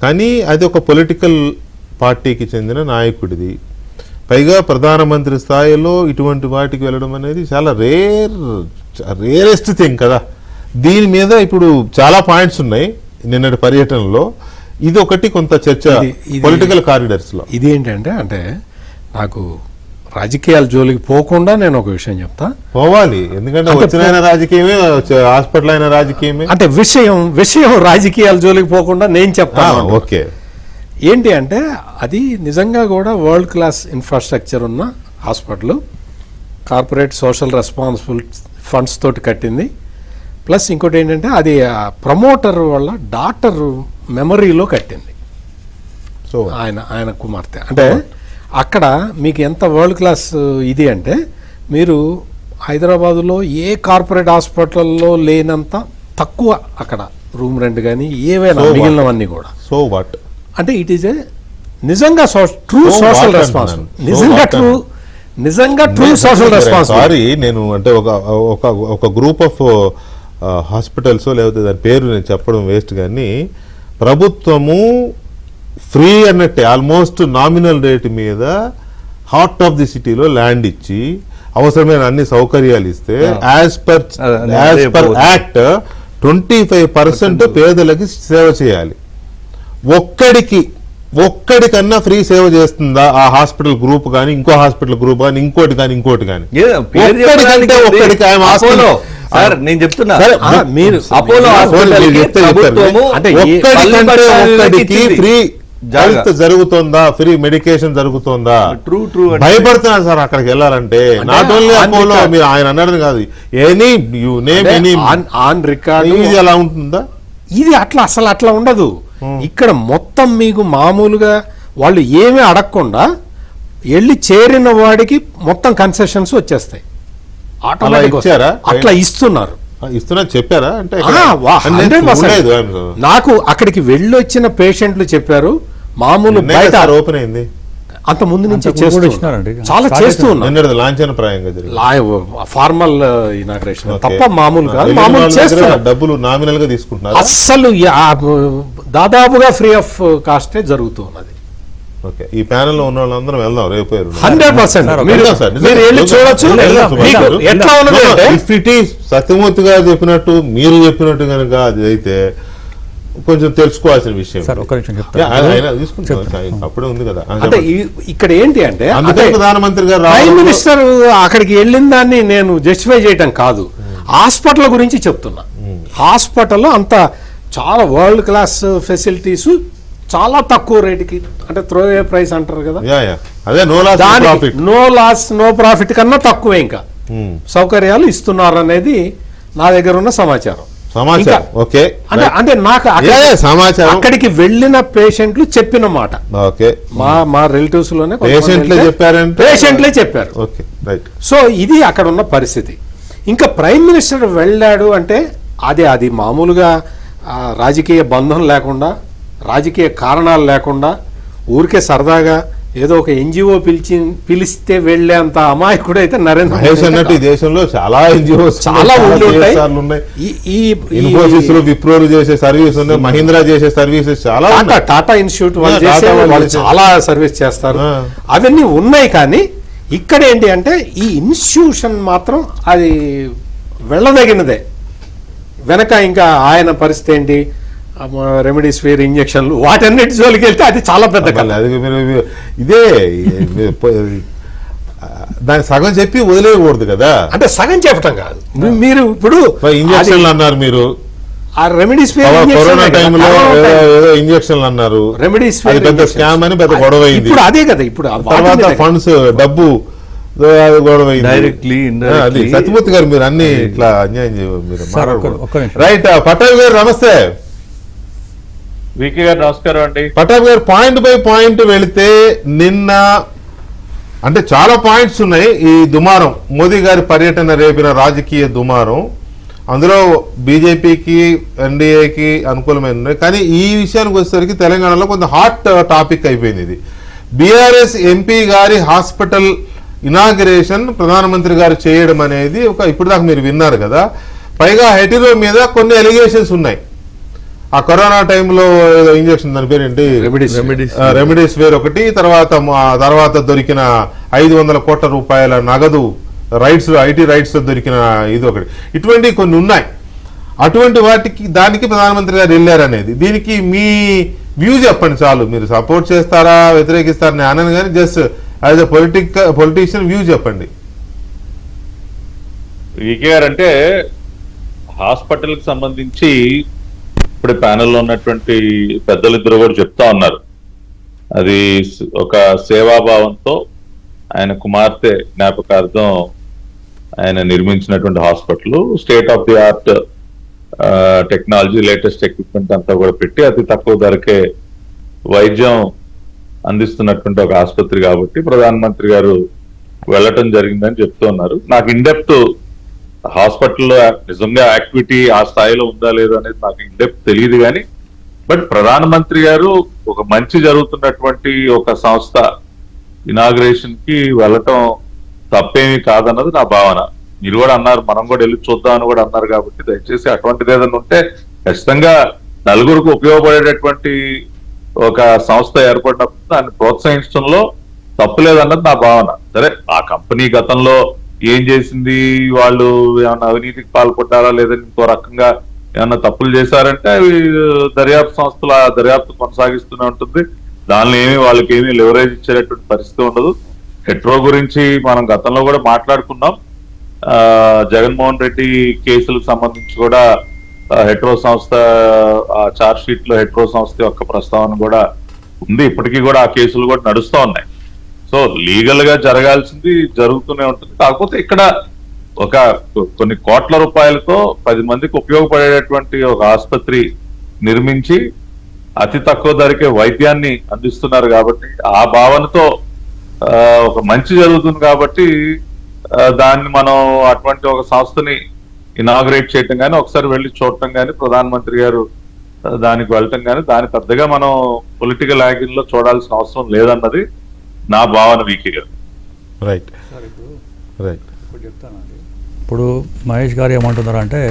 S1: కానీ అది ఒక పొలిటికల్ పార్టీకి చెందిన నాయకుడిది, పైగా ప్రధానమంత్రి స్థాయిలో ఇటువంటి వాటికి వెళ్ళడం అనేది చాలా రేరెస్ట్ థింగ్ కదా. దీని మీద ఇప్పుడు చాలా పాయింట్స్ ఉన్నాయి నిన్నటి పర్యటనలో. ఇది ఒకటి కొంత చర్చ పొలిటికల్ కారిడార్స్ లో.
S4: ఇది ఏంటంటే అంటే నాకు రాజకీయాల జోలికి పోకుండా నేను ఒక విషయం చెప్తా.
S1: పోవాలి, ఎందుకంటే వచ్చిన రాజకీయమే, హాస్పిటల్ అయిన రాజకీయమే.
S4: అంటే విషయం రాజకీయాల జోలికి పోకుండా నేను చెప్తాను.
S1: ఓకే,
S4: ఏంటి అంటే అది నిజంగా కూడా వరల్డ్ క్లాస్ ఇన్ఫ్రాస్ట్రక్చర్ ఉన్న hospital, corporate social responsible funds తోటి కట్టింది. ప్లస్ ఇంకోటి ఏంటంటే అది ప్రమోటర్ వల్ల డాక్టర్ మెమరీలో కట్టింది.
S1: సో
S4: ఆయన కుమార్తె. అంటే అక్కడ మీకు ఎంత వరల్డ్ క్లాస్ ఇది అంటే మీరు హైదరాబాదులో ఏ కార్పొరేట్ హాస్పిటల్లో లేనంత తక్కువ అక్కడ రూమ్ రెంట్ కానీ ఏవైనా మిగిలినవన్నీ కూడా.
S1: సో వాట్
S4: అంటే ఇట్ ఈస్ ఏ నిజంగా ట్రూ సోషల్ రెస్పాన్సిబిలిటీ, నిజంగా ట్రూ సోషల్ రెస్పాన్సిబిలిటీ.
S1: సారీ, నేను అంటే ఒక గ్రూప్ ఆఫ్ హాస్పిటల్స్ లేకపోతే దాని పేరు నేను చెప్పడం వేస్ట్, కానీ ప్రభుత్వము ఫ్రీ అన్నట్టే ఆల్మోస్ట్ నామినల్ రేట్ మీద హార్ట్ ఆఫ్ ది సిటీలో ల్యాండ్ ఇచ్చి అవసరమైన అన్ని సౌకర్యాలు ఇస్తే యాజ్ పర్
S3: అదే
S1: యాక్ట్ 25% పేదలకి సేవ చేయాలి. ఒక్కడికన్నా ఫ్రీ సేవ చేస్తుందా ఆ హాస్పిటల్ గ్రూప్ కానీ, ఇంకో హాస్పిటల్ గ్రూప్ కానీ, ఇంకోటి కానీ ఒక్కడికి ఆయన
S3: అపోలో సార్ నేను చెప్తున్నా
S1: సరే,
S3: మీరు అపోలో
S1: ఒక్కడికి ఫ్రీ హెల్త్ జరుగుతుందా, ఫ్రీ మెడికేషన్ జరుగుతుందా?
S3: ట్రూ
S1: భయపడుతున్నారు సార్ అక్కడికి వెళ్ళాలంటే. నాట్ ఓన్లీ అపోలో, మీరు ఆయన అన్నాడు కాదు, any you name any
S4: on record
S1: ఇది అలా ఉంటుందా?
S4: ఇది అసలు అట్లా ఉండదు. ఇక్కడ మొత్తం మీకు మామూలుగా వాళ్ళు ఏమీ అడగకుండా వెళ్ళి చేరిన వాడికి మొత్తం కన్సెషన్స్ వచ్చేస్తాయి.
S1: అలా ఇచ్చారా?
S4: అట్లా ఇస్తున్నారు.
S1: ఇస్తున్నా చెప్పారా? అంటే
S4: 100%. నాకు అక్కడికి వెళ్ళొచ్చిన పేషెంట్లు చెప్పారు, మామూలు బయట
S1: ఓపెన్ అయింది,
S4: అంత ముందు నుంచి
S2: అంతకు
S4: చేస్తూ
S2: కూడా ఇచ్చినారండి.
S4: చాలా చేస్తూ ఉన్నారు.
S1: లాంఛనప్రాయంగా
S4: ఫార్మల్ ఇనాగ్రేషన్ తప్ప మామూలు కాదు, మామూలు చేస్తున్నారు.
S1: డబ్బులు నామినల్ గా తీసుకుంటున్నారు.
S4: అస్సలు దాదాపుగా ఫ్రీ ఆఫ్ కాస్టే జరుగుతూ ఉన్నది.
S1: ఓకే, ఈ ప్యానెల్ లో ఉన్న వాళ్ళందరం వెళ్దాం రేపు
S4: 100%. మీరు వెళ్ళి చూడొచ్చు. ఎట్లా ఉన్నది అంటే
S1: ఇఫ్ ఇట్ ఈస్ సత్యమూర్తి గారు చెప్పినట్టు, మీరు చెప్పినట్టు కనుక అది అయితే కొంచెం తెలుసుకోవాల్సిన విషయం.
S2: సార్ ఒక్క నిమిషం
S1: తీసుకుంటాం, అప్పుడే ఉంది కదా.
S4: అంటే ఇక్కడ ఏంటి అంటే
S1: అందుకే ప్రధానమంత్రి గారు
S4: ప్రైమ్ మినిస్టర్ అక్కడికి వెళ్ళిన దాన్ని నేను జస్టిఫై చేయటం కాదు, హాస్పిటల్ గురించి చెప్తున్నా. హాస్పిటల్లో అంత చాలా వరల్డ్ క్లాస్ ఫెసిలిటీస్ చాలా తక్కువ రేటుకి, అంటే త్రో ఏ ప్రైస్ అంటారు కదా,
S1: అదే
S4: నో లాస్ నో ప్రాఫిట్ కన్నా తక్కువ ఇంకా సౌకర్యాలు ఇస్తున్నారు అనేది నా దగ్గర ఉన్న సమాచారం.
S1: ఓకే,
S4: అంటే నాకు
S1: సమాచారం
S4: అక్కడికి వెళ్ళిన పేషెంట్లు చెప్పిన మాట.
S1: ఓకే,
S4: మా రిలేటివ్స్ లోనే
S1: పేషెంట్లే
S4: చెప్పారు.
S1: Okay, right.
S4: సో ఇది అక్కడ ఉన్న పరిస్థితి. ఇంకా ప్రైమ్ మినిస్టర్ వెళ్ళాడు అంటే అది మామూలుగా రాజకీయ బంధం లేకుండా, రాజకీయ కారణాలు లేకుండా, ఊరికే సరదాగా ఏదో ఒక ఎన్జిఓ పిలిస్తే వెళ్లేంత అమాయకుడు అయితే నరేంద్ర
S1: మహేష్ అన్నట్టు ఈ దేశంలో చాలా ఎన్జిఓస్
S4: చాలా ఉన్నాయి.
S1: ఇన్ఫోసిస్ లో విప్రోలు చేసే సర్వీస్ ఉన్నాయి, మహీంద్రా చేసే సర్వీసెస్ చాలా,
S4: టాటా ఇన్స్టిట్యూట్ వాళ్ళు చాలా సర్వీస్ చేస్తారు, అవన్నీ ఉన్నాయి. కానీ ఇక్కడ ఏంటి అంటే ఈ ఇన్స్టిట్యూషన్ మాత్రం అది వెళ్ళదగినదే. వెనక ఇంకా ఆయన పరిస్థితి ఏంటి, రెమెడీస్వేర్ ఇంజక్షన్లు, వాటన్నిటి జోలికి వెళ్తే అది చాలా పెద్ద కళ.
S1: ఇదే దాని సగం చెప్పి వదిలేయకూడదు కదా.
S4: అంటే సగం చెప్పటం కాదు, మీరు ఇప్పుడు
S1: ఇంజక్షన్లు అన్నారు, మీరు
S4: ఆ రెమెడీస్వేర్
S1: కరోనా టైంలో ఏదో ఇంజక్షన్లు అన్నారు, రెమెడీస్వేర్ పెద్ద స్కామ్ అని పెద్ద గొడవ అయింది.
S4: ఇప్పుడు అదే కదా, ఇప్పుడు
S1: తర్వాత ఫండ్స్ డబ్బు గొడవ
S3: డైరెక్ట్లీ
S1: అది. సత్యమూర్తి గారు మీరు అన్ని ఇట్లా అన్యాయం మీరు రైట్. పటేల్ గారు నమస్తే.
S5: వికే గారు నమస్కారం అండి.
S1: పటాబ్ గారు, పాయింట్ బై పాయింట్ వెళితే నిన్న అంటే చాలా పాయింట్స్ ఉన్నాయి. ఈ దుమారం, మోదీ గారి పర్యటన రేపిన రాజకీయ దుమారం, అందులో బీజేపీకి ఎన్డీఏకి అనుకూలమైన ఉన్నాయి. కానీ ఈ విషయానికి వచ్చేసరికి తెలంగాణలో కొంత హాట్ టాపిక్ అయిపోయింది ఇది. బీఆర్ఎస్ ఎంపీ గారి హాస్పిటల్ ఇనాగరేషన్ ప్రధానమంత్రి గారు చేయడం అనేది ఇప్పుడు దాకా మీరు విన్నారు కదా. పైగా హెటిరో మీద కొన్ని ఎలిగేషన్స్ ఉన్నాయి. ఆ కరోనా టైంలో ఏదో ఇంజక్షన్, దాని పేరేంటి, రెమెడీస్వేర్ ఒకటి, తర్వాత దొరికిన 500 కోట్ల రూపాయల నగదు రైట్స్, ఐటీ రైట్స్ దొరికిన ఇది ఒకటి, ఇటువంటి కొన్ని ఉన్నాయి. అటువంటి దానికి ప్రధానమంత్రి గారు వెళ్ళారనేది, దీనికి మీ వ్యూ చెప్పండి చాలు. మీరు సపోర్ట్ చేస్తారా వ్యతిరేకిస్తారని అనను కానీ just as a politician view చెప్పండి.
S5: వికే గారు, అంటే హాస్పిటల్ కి సంబంధించి ఇప్పుడు ప్యానెల్లో ఉన్నటువంటి పెద్దలిద్దరు కూడా చెప్తా ఉన్నారు, అది ఒక సేవాభావంతో ఆయన కుమార్తె జ్ఞాపకార్థం ఆయన నిర్మించినటువంటి hospital, state of the art technology, latest equipment అంతా కూడా పెట్టి అతి తక్కువ ధరకే వైద్యం అందిస్తున్నటువంటి ఒక ఆసుపత్రి కాబట్టి ప్రధానమంత్రి గారు వెళ్ళటం జరిగిందని చెప్తూ ఉన్నారు. నాకు ఇన్డెప్త్ హాస్పిటల్లో నిజంగా యాక్టివిటీ ఆ స్థాయిలో ఉందా లేదా అనేది నాకు ఇన్డెప్త్ తెలియదు, కానీ బట్ ప్రధానమంత్రి గారు ఒక మంచి జరుగుతున్నటువంటి ఒక సంస్థ ఇనాగ్రేషన్ కి వెళ్ళటం తప్పేమీ కాదన్నది నా భావన. మీరు కూడా అన్నారు, మనం కూడా వెళ్ళి చూద్దామని కూడా అన్నారు, కాబట్టి దయచేసి అటువంటిది ఏదైనా ఉంటే ఖచ్చితంగా నలుగురికి ఉపయోగపడేటటువంటి ఒక సంస్థ ఏర్పడినప్పుడు దాన్ని ప్రోత్సహించడంలో తప్పులేదన్నది నా భావన. సరే, ఆ కంపెనీ గతంలో ఏం చేసింది, వాళ్ళు ఏమన్నా అవినీతికి పాల్పడ్డారా లేదని ఇంకో రకంగా ఏమన్నా తప్పులు చేశారంటే అవి దర్యాప్తు సంస్థల దర్యాప్తు కొనసాగిస్తూనే ఉంటుంది. దానిలో ఏమి వాళ్ళకి ఏమీ లివరేజ్ ఇచ్చేటటువంటి పరిస్థితి ఉండదు. హెట్రో గురించి మనం గతంలో కూడా మాట్లాడుకున్నాం. జగన్మోహన్ రెడ్డి కేసులకు సంబంధించి కూడా హెట్రో సంస్థ చార్జ్ షీట్ లో హెట్రో సంస్థ యొక్క ప్రస్తావన కూడా ఉంది. ఇప్పటికీ కూడా ఆ కేసులు కూడా నడుస్తూ ఉన్నాయి. సో లీగల్ గా జరగాల్సింది జరుగుతూనే ఉంటుంది. కాకపోతే ఇక్కడ ఒక కొన్ని కోట్ల రూపాయలతో 10 మందికి ఉపయోగపడేటటువంటి ఒక ఆసుపత్రి నిర్మించి అతి తక్కువ ధరకే వైద్యాన్ని అందిస్తున్నారు కాబట్టి ఆ భావనతో ఒక మంచి జరుగుతుంది కాబట్టి దాన్ని మనం అటువంటి ఒక సంస్థని ఇనాగ్రేట్ చేయటం కానీ ఒకసారి వెళ్ళి చూడటం కానీ ప్రధానమంత్రి గారు దానికి వెళ్ళటం కానీ దాని పెద్దగా మనం పొలిటికల్ యాంగిల్ లో చూడాల్సిన అవసరం లేదన్నది నా భావన వీకే గారు.
S1: Right right.
S2: ఇప్పుడు చెప్తానండి. ఇప్పుడు మహేష్ గారు ఏమంటున్నారు అంటే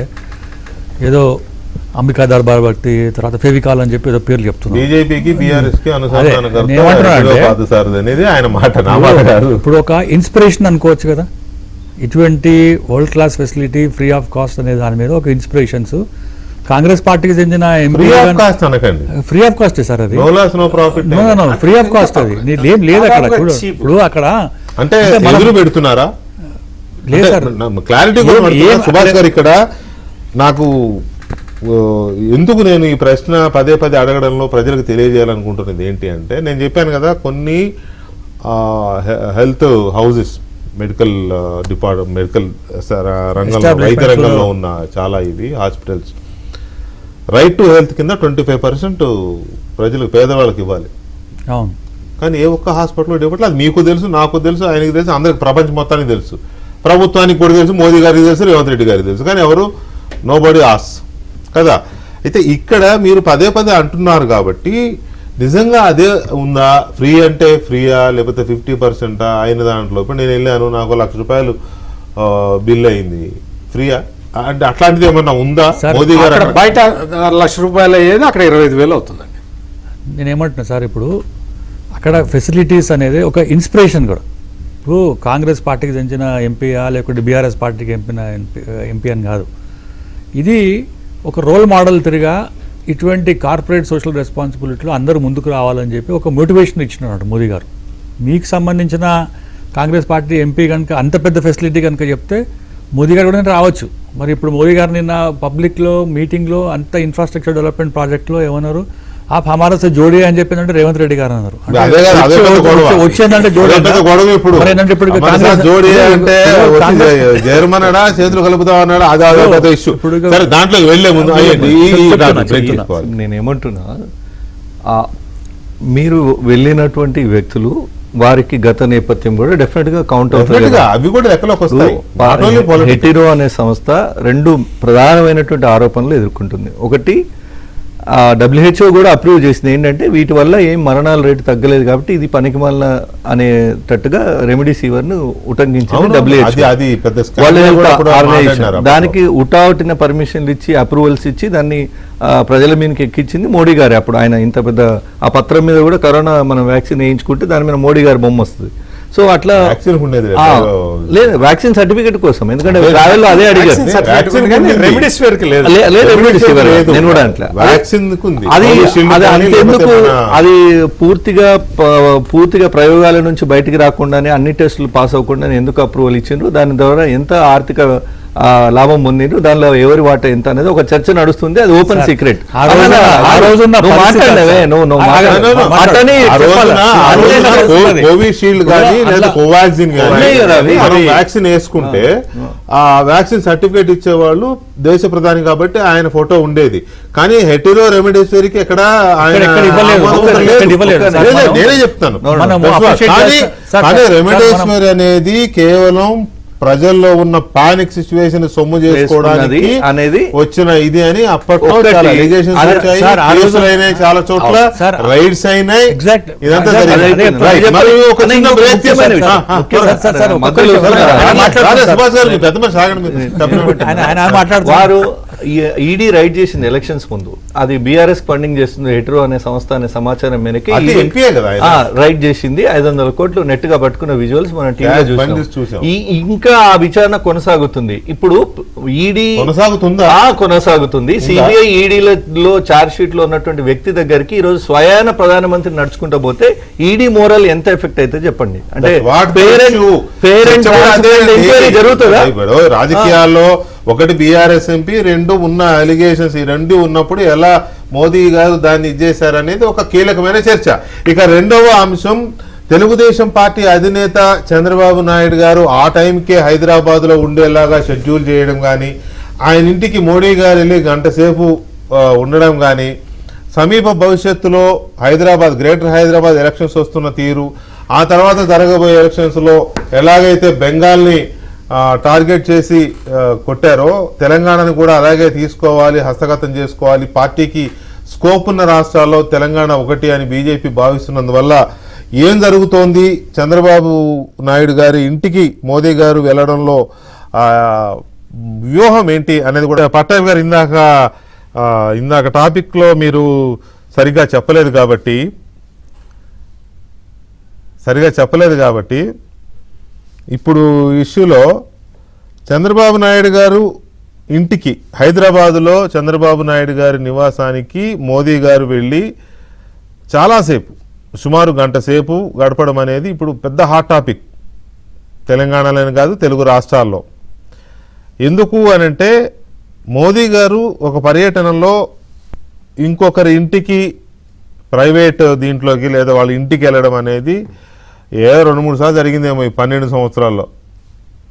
S2: ఏదో అంబికా దర్బార్ భక్తి తర్వాత ఫెవికాల్ అని చెప్పి ఏదో పేర్లు చెప్తున్నారు.
S1: బీజేపీకి బీఆర్ఎస్ కి అనేది ఆయన మాట, నా మాట కాదు.
S2: ఇప్పుడు ఒక ఇన్స్పిరేషన్ అనుకోవచ్చు కదా, ఇటువంటి world class facility free of cost అనే దాని మీద ఒక ఇన్స్పిరేషన్స్ కాంగ్రెస్ పార్టీకి చెందిన
S1: ఫ్రీ ఆఫ్ కాస్ట్ అనకండి,
S2: ఫ్రీ ఆఫ్ కాస్ట్ సార్ అది,
S1: no loss no profit,
S2: free of cost అది ఏం లేదు అక్కడ. ఇప్పుడు అక్కడ
S1: అంటే ఎదురు పెడుతున్నారా?
S2: లేదు సార్,
S1: క్లారిటీ సుభాష్ గారు ఇక్కడ నాకు ఎందుకు నేను ఈ ప్రశ్న పదే పదే అడగడంలో ప్రజలకు తెలియజేయాలనుకుంటున్నది ఏంటి అంటే, నేను చెప్పాను కదా కొన్ని health houses medical department medical రంగంలో వైద్య రంగంలో ఉన్న చాలా ఇది హాస్పిటల్స్ రైట్ టు హెల్త్ కింద 25% ప్రజలకు పేదవాళ్ళకి ఇవ్వాలి.
S2: అవును,
S1: కానీ ఏ ఒక్క హాస్పిటల్లో ఇవ్వట్లేదు. అది మీకు తెలుసు, నాకు తెలుసు, ఆయనకి తెలుసు, అందరికి ప్రపంచం మొత్తానికి తెలుసు, ప్రభుత్వానికి కూడా తెలుసు, మోదీ గారికి తెలుసు, రేవంత్ రెడ్డి గారికి తెలుసు, కానీ ఎవరు నోబడీ ఆస్ కదా. అయితే ఇక్కడ మీరు పదే పదే అంటున్నారు కాబట్టి నిజంగా అదే ఉందా? ఫ్రీ అంటే ఫ్రీయా లేకపోతే 50% అయిన దాంట్లో ఇప్పుడు నేను వెళ్ళాను, నాకు ₹1,00,000 బిల్ అయింది, ఫ్రీయా అంటే అట్లాంటిది ఏమన్నా ఉందా? మోదీ గారు
S4: బయట ₹1,00,000 అయ్యేది అక్కడ 25,000 అవుతుందండి.
S2: నేను ఏమంటున్నా సార్, ఇప్పుడు అక్కడ ఫెసిలిటీస్ అనేది ఒక ఇన్స్పిరేషన్ కూడా. ఇప్పుడు కాంగ్రెస్ పార్టీకి చెందిన ఎంపీయా లేకుంటే బీఆర్ఎస్ పార్టీకి ఎంపీ అని కాదు, ఇది ఒక రోల్ మోడల్ తిరిగా ఇటువంటి కార్పొరేట్ సోషల్ రెస్పాన్సిబిలిటీలో అందరూ ముందుకు రావాలని చెప్పి ఒక మోటివేషన్ ఇచ్చినాడు మోదీ గారు. మీకు సంబంధించిన కాంగ్రెస్ పార్టీ ఎంపీ కనుక అంత పెద్ద ఫెసిలిటీ కనుక చెప్తే మోదీ గారు కూడా రావచ్చు. మరి ఇప్పుడు మోదీ గారు నిన్న పబ్లిక్లో మీటింగ్లో అంత ఇన్ఫ్రాస్ట్రక్చర్ డెవలప్మెంట్ ప్రాజెక్ట్లో ఏమన్నారు, ఆ హమారా సే జోడీ అని చెప్పిందంటే రేవంత్ రెడ్డి గారు అన్నారు. వచ్చిందంటే
S1: జర్మనడా చేతులు కలుపుతా అన్నాడు, అదే ఇష్యూ. దాంట్లో వెళ్లే ముందు
S3: నేనేమంటున్నా, మీరు వెళ్ళినటువంటి వ్యక్తులు వారికి గత నేపథ్యం కూడా డెఫినెట్ గా కౌంట్ అవుతుంది.
S1: అవి కూడా లెక్కలోకి వస్తాయి.
S3: హెటిరో అనే సంస్థ 2 ప్రధానమైనటువంటి ఆరోపణలు ఎదుర్కొంటుంది. ఒకటి, WHO కూడా అప్రూవ్ చేసింది ఏంటంటే వీటి వల్ల ఏం మరణాల రేటు తగ్గలేదు కాబట్టి ఇది పనికిమాలిన అనేటట్టుగా రెమిడిసివర్ ను ఉటంకించింది WHO. దానికి ఉటావటిన పర్మిషన్లు ఇచ్చి అప్రూవల్స్ ఇచ్చి దాన్ని ప్రజల మీదకి ఎక్కించింది మోడీ గారు. అప్పుడు ఆయన ఇంత పెద్ద ఆ పత్రం మీద కూడా కరోనా మనం వ్యాక్సిన్ వేయించుకుంటే దాని మీద మోడీ గారి బొమ్మ వస్తుంది. సో అట్లా లేదు వ్యాక్సిన్ సర్టిఫికేట్ కోసం, ఎందుకంటే ట్రావెల్ లో అదే అడిగారు. నేను కూడా అట్లా అది ఎందుకు అది పూర్తిగా ప్రయోగాల నుంచి బయటికి రాకుండానే అన్ని టెస్టులు పాస్ అవ్వకుండా ఎందుకు అప్రూవల్ ఇచ్చిండ్రు, దాని ద్వారా ఎంత ఆర్థిక లాభం పొందిండ్రు, దానిలో ఎవరి వాటా ఎంత అనేది ఒక చర్చ నడుస్తుంది. అది ఓపెన్ సీక్రెట్.
S1: కోవిషీల్డ్ కానీ లేదా కోవాక్సిన్ కానీ వ్యాక్సిన్ వేసుకుంటే ఆ వ్యాక్సిన్ సర్టిఫికేట్ ఇచ్చేవాళ్ళు దేశ ప్రధాని కాబట్టి ఆయన ఫోటో ఉండేది. కానీ హెటిరో రెమిడిసివిర్కి ఎక్కడ నేనే చెప్తాను. కానీ రెమిడిసివిర్ అనేది కేవలం ప్రజల్లో ఉన్న పానిక్ సిచ్యువేషన్ సొమ్ము చేసుకోవడానికి అనేది వచ్చిన ఇది అని అప్పట్లో చాలా ఎలిగేషన్స్ వచ్చాయి, కేసులు అయినాయి, చాలా చోట్ల రైడ్స్ అయినాయి. ఇదంతా
S3: వారు ఈడీ రైడ్ చేసింది ఎలక్షన్స్ ముందు, అది బీఆర్ఎస్ ఫండింగ్ చేస్తుంది హెట్రో అనే సంస్థ అనే సమాచారం మేరకు
S1: అది ఎంపీయే కదా ఆయన.
S3: రైడ్ చేసింది. 500 కోట్లు నెట్ గా పట్టుకున్న విజువల్స్ మనం టీవీలో
S1: చూసాం.
S3: ఇంకా ఆ విచారణ కొనసాగుతుంది. ఇప్పుడు ఈడీ కొనసాగుతుంది. సిబిఐ ఈడీలో చార్జ్ షీట్ లో ఉన్నటువంటి వ్యక్తి దగ్గరికి ఈ రోజు స్వయాన ప్రధానమంత్రి నడుచుకుంటూ పోతే ఈడీ మోరల్ ఎంత ఎఫెక్ట్ అయితే చెప్పండి. అంటే జరుగుతుందా?
S1: రాజకీయాల్లో ఒకటి బీఆర్ఎస్ ఎంపీ, 2 ఉన్న అలిగేషన్స్, ఈ 2 ఉన్నప్పుడు ఎలా మోదీ గారు దాన్ని ఇచ్చేశారనేది ఒక కీలకమైన చర్చ. ఇక రెండవ అంశం, తెలుగుదేశం పార్టీ అధినేత చంద్రబాబు నాయుడు గారు ఆ టైంకే హైదరాబాద్ లో ఉండేలాగా షెడ్యూల్ చేయడం కానీ, ఆయన ఇంటికి మోడీ గారు వెళ్ళి గంట సేపు ఉండడం కానీ, సమీప భవిష్యత్తులో గ్రేటర్ హైదరాబాద్ ఎలక్షన్స్ వస్తున్న తీరు, ఆ తర్వాత జరగబోయే ఎలక్షన్స్ లో ఎలాగైతే బెంగాల్ని టార్గెట్ చేసి కొట్టారో తెలంగాణను కూడా అలాగే తీసుకోవాలి, హస్తగతం చేసుకోవాలి, పార్టీకి స్కోప్ ఉన్న రాష్ట్రాల్లో తెలంగాణ ఒకటి అని బీజేపీ భావిస్తున్నందువల్ల ఏం జరుగుతోంది, చంద్రబాబు నాయుడు గారి ఇంటికి మోదీ గారు వెళ్లడంలో వ్యూహం ఏంటి అనేది కూడా పట్టాభి గారు ఇందాక టాపిక్లో మీరు సరిగ్గా చెప్పలేదు కాబట్టి ఇప్పుడు ఇష్యూలో చంద్రబాబు నాయుడు గారు ఇంటికి హైదరాబాదులో చంద్రబాబు నాయుడు గారి నివాసానికి మోదీ గారు వెళ్ళి చాలాసేపు, సుమారు గంట సేపు గడపడం అనేది ఇప్పుడు పెద్ద హాట్ టాపిక్ తెలంగాణలోనే కాదు తెలుగు రాష్ట్రాల్లో. ఎందుకు అనంటే మోదీ గారు ఒక పర్యటనలో ఇంకొకరి ఇంటికి ప్రైవేట్ దీంట్లోకి లేదా వాళ్ళ ఇంటికి వెళ్ళడం అనేది 2-3 సార్లు జరిగిందేమో ఈ 12 సంవత్సరాల్లో,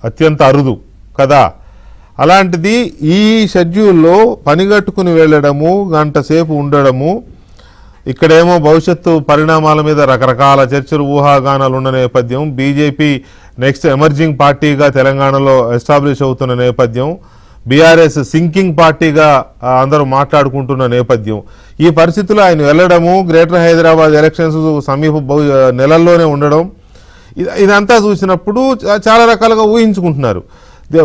S1: అత్యంత అరుదు కదా. అలాంటిది ఈ షెడ్యూల్లో పనిగట్టుకుని వెళ్ళడము, గంట సేపు ఉండడము, ఇక్కడేమో భవిష్యత్తు పరిణామాల మీద రకరకాల చర్చలు, ఊహాగానాలు ఉన్న నేపథ్యం, బీజేపీ నెక్స్ట్ ఎమర్జింగ్ పార్టీగా తెలంగాణలో ఎస్టాబ్లిష్ అవుతున్న నేపథ్యం, బీఆర్ఎస్ సింకింగ్ పార్టీగా అందరూ మాట్లాడుకుంటున్న నేపథ్యం, ఈ పరిస్థితుల్లో ఆయన వెళ్ళడము, గ్రేటర్ హైదరాబాద్ ఎలక్షన్స్ సమీప నెలల్లోనే ఉండడం, ఇదంతా చూసినప్పుడు చాలా రకాలుగా ఊహించుకుంటున్నారు.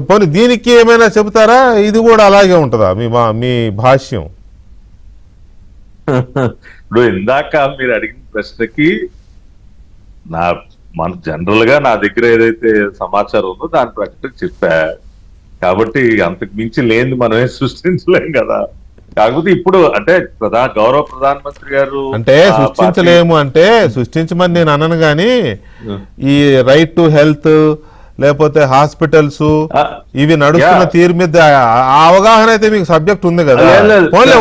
S1: పోనీ దీనికి ఏమైనా చెబుతారా? ఇది కూడా అలాగే ఉంటుందా మీ భాష్యం?
S5: ఇప్పుడు ఇందాక మీరు అడిగిన ప్రశ్నకి మన జనరల్ గా నా దగ్గర ఏదైతే సమాచారం ఉందో దాని ప్రకారం చెప్పా. కాబట్టి అంతకు మించి లేనిది మనమే సృష్టించలేం కదా. కాకపోతే ఇప్పుడు అంటే గౌరవ ప్రధానమంత్రి గారు
S1: అంటే సృష్టించలేము అంటే సృష్టించమని నేను అనను గాని, ఈ రైట్ టు హెల్త్ లేకపోతే హాస్పిటల్స్ ఇవి నడుస్తున్న తీరు మీద ఆ అవగాహన అయితే మీకు సబ్జెక్ట్ ఉంది కదా,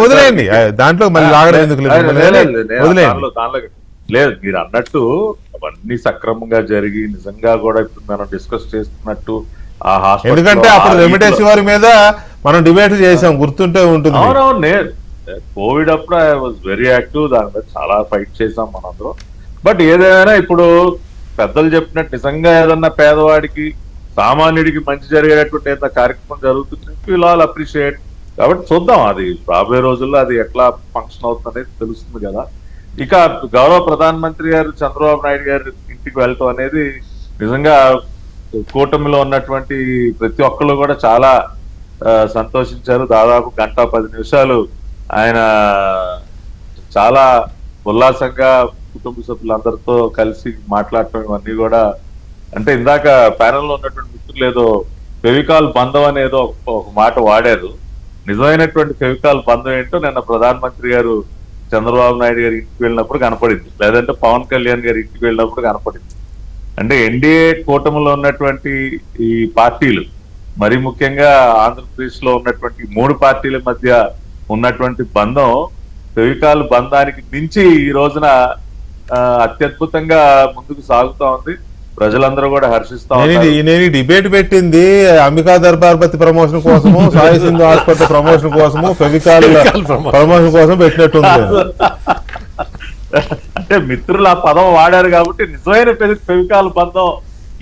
S1: వదిలేయండి, దాంట్లో మళ్ళీ లాగడం ఎందుకు, వదిలేయండి.
S5: లేదు, మీరు అన్నట్టు అవన్నీ సక్రమంగా జరిగి నిజంగా కూడా ఇప్పుడు మనం డిస్కస్ చేస్తున్నట్టు ఆ హాస్పిటల్,
S1: ఎందుకంటే అప్పుడు రెమిడెసివిర్ మీద మనం డిబేట్ చేసాం, గుర్తుంటే ఉంటుంది.
S5: అవునవును, కోవిడ్ అప్పుడు ఐ వాజ్ వెరీ యాక్టివ్, దాని మీద చాలా ఫైట్ చేసాం మనందరం. బట్ ఏదైనా ఇప్పుడు పెద్దలు చెప్పినట్టు నిజంగా ఏదన్నా పేదవాడికి సామాన్యుడికి మంచి జరిగేటటువంటి ఏదైనా కార్యక్రమం జరుగుతుంది, విల్ ఆల్ అప్రిషియేట్. కాబట్టి చూద్దాం, అది రాబోయే రోజుల్లో అది ఎట్లా ఫంక్షన్ అవుతుంది అనేది తెలుస్తుంది కదా. ఇక గౌరవ ప్రధానమంత్రి గారు చంద్రబాబు నాయుడు గారి ఇంటికి వెళ్ళటం అనేది నిజంగా కూటమిలో ఉన్నటువంటి ప్రతి ఒక్కళ్ళు కూడా చాలా సంతోషించారు. దాదాపు 1:10 నిమిషాలు ఆయన చాలా ఉల్లాసంగా కుటుంబ సభ్యులందరితో కలిసి మాట్లాడటం, ఇవన్నీ కూడా అంటే ఇందాక ప్యానెల్లో ఉన్నటువంటి మిత్రులు ఏదో ఫెవికాల్ బంధం అనేదో ఒక మాట వాడారు. నిజమైనటువంటి ఫెవికాల్ బంధం ఏంటో నిన్న ప్రధానమంత్రి గారు చంద్రబాబు నాయుడు గారి ఇంటికి వెళ్ళినప్పుడు కనపడింది, లేదంటే పవన్ కళ్యాణ్ గారి ఇంటికి వెళ్ళినప్పుడు కనపడింది. అంటే ఎన్డీఏ కూటమిలో ఉన్నటువంటి ఈ పార్టీలు, మరి ముఖ్యంగా ఆంధ్రప్రదేశ్ లో ఉన్నటువంటి 3 పార్టీల మధ్య ఉన్నటువంటి బంధం ఫెవికాల్ బంధానికి మించి ఈ రోజున అత్యద్భుతంగా ముందుకు సాగుతా ఉంది. ప్రజలందరూ కూడా హర్షిస్తా ఉన్నారు.
S1: నేను డిబేట్ పెట్టింది అంబికా దర్బార్పతి ప్రమోషన్ కోసము, సాయి సింధు హాస్పిటల్ ప్రమోషన్ కోసము, ఫెవికాల్ ప్రమోషన్ కోసం పెట్టినట్టుంది.
S5: అంటే మిత్రులు ఆ పదం వాడారు కాబట్టి నిజమైన ఫెవికాల్ బంధం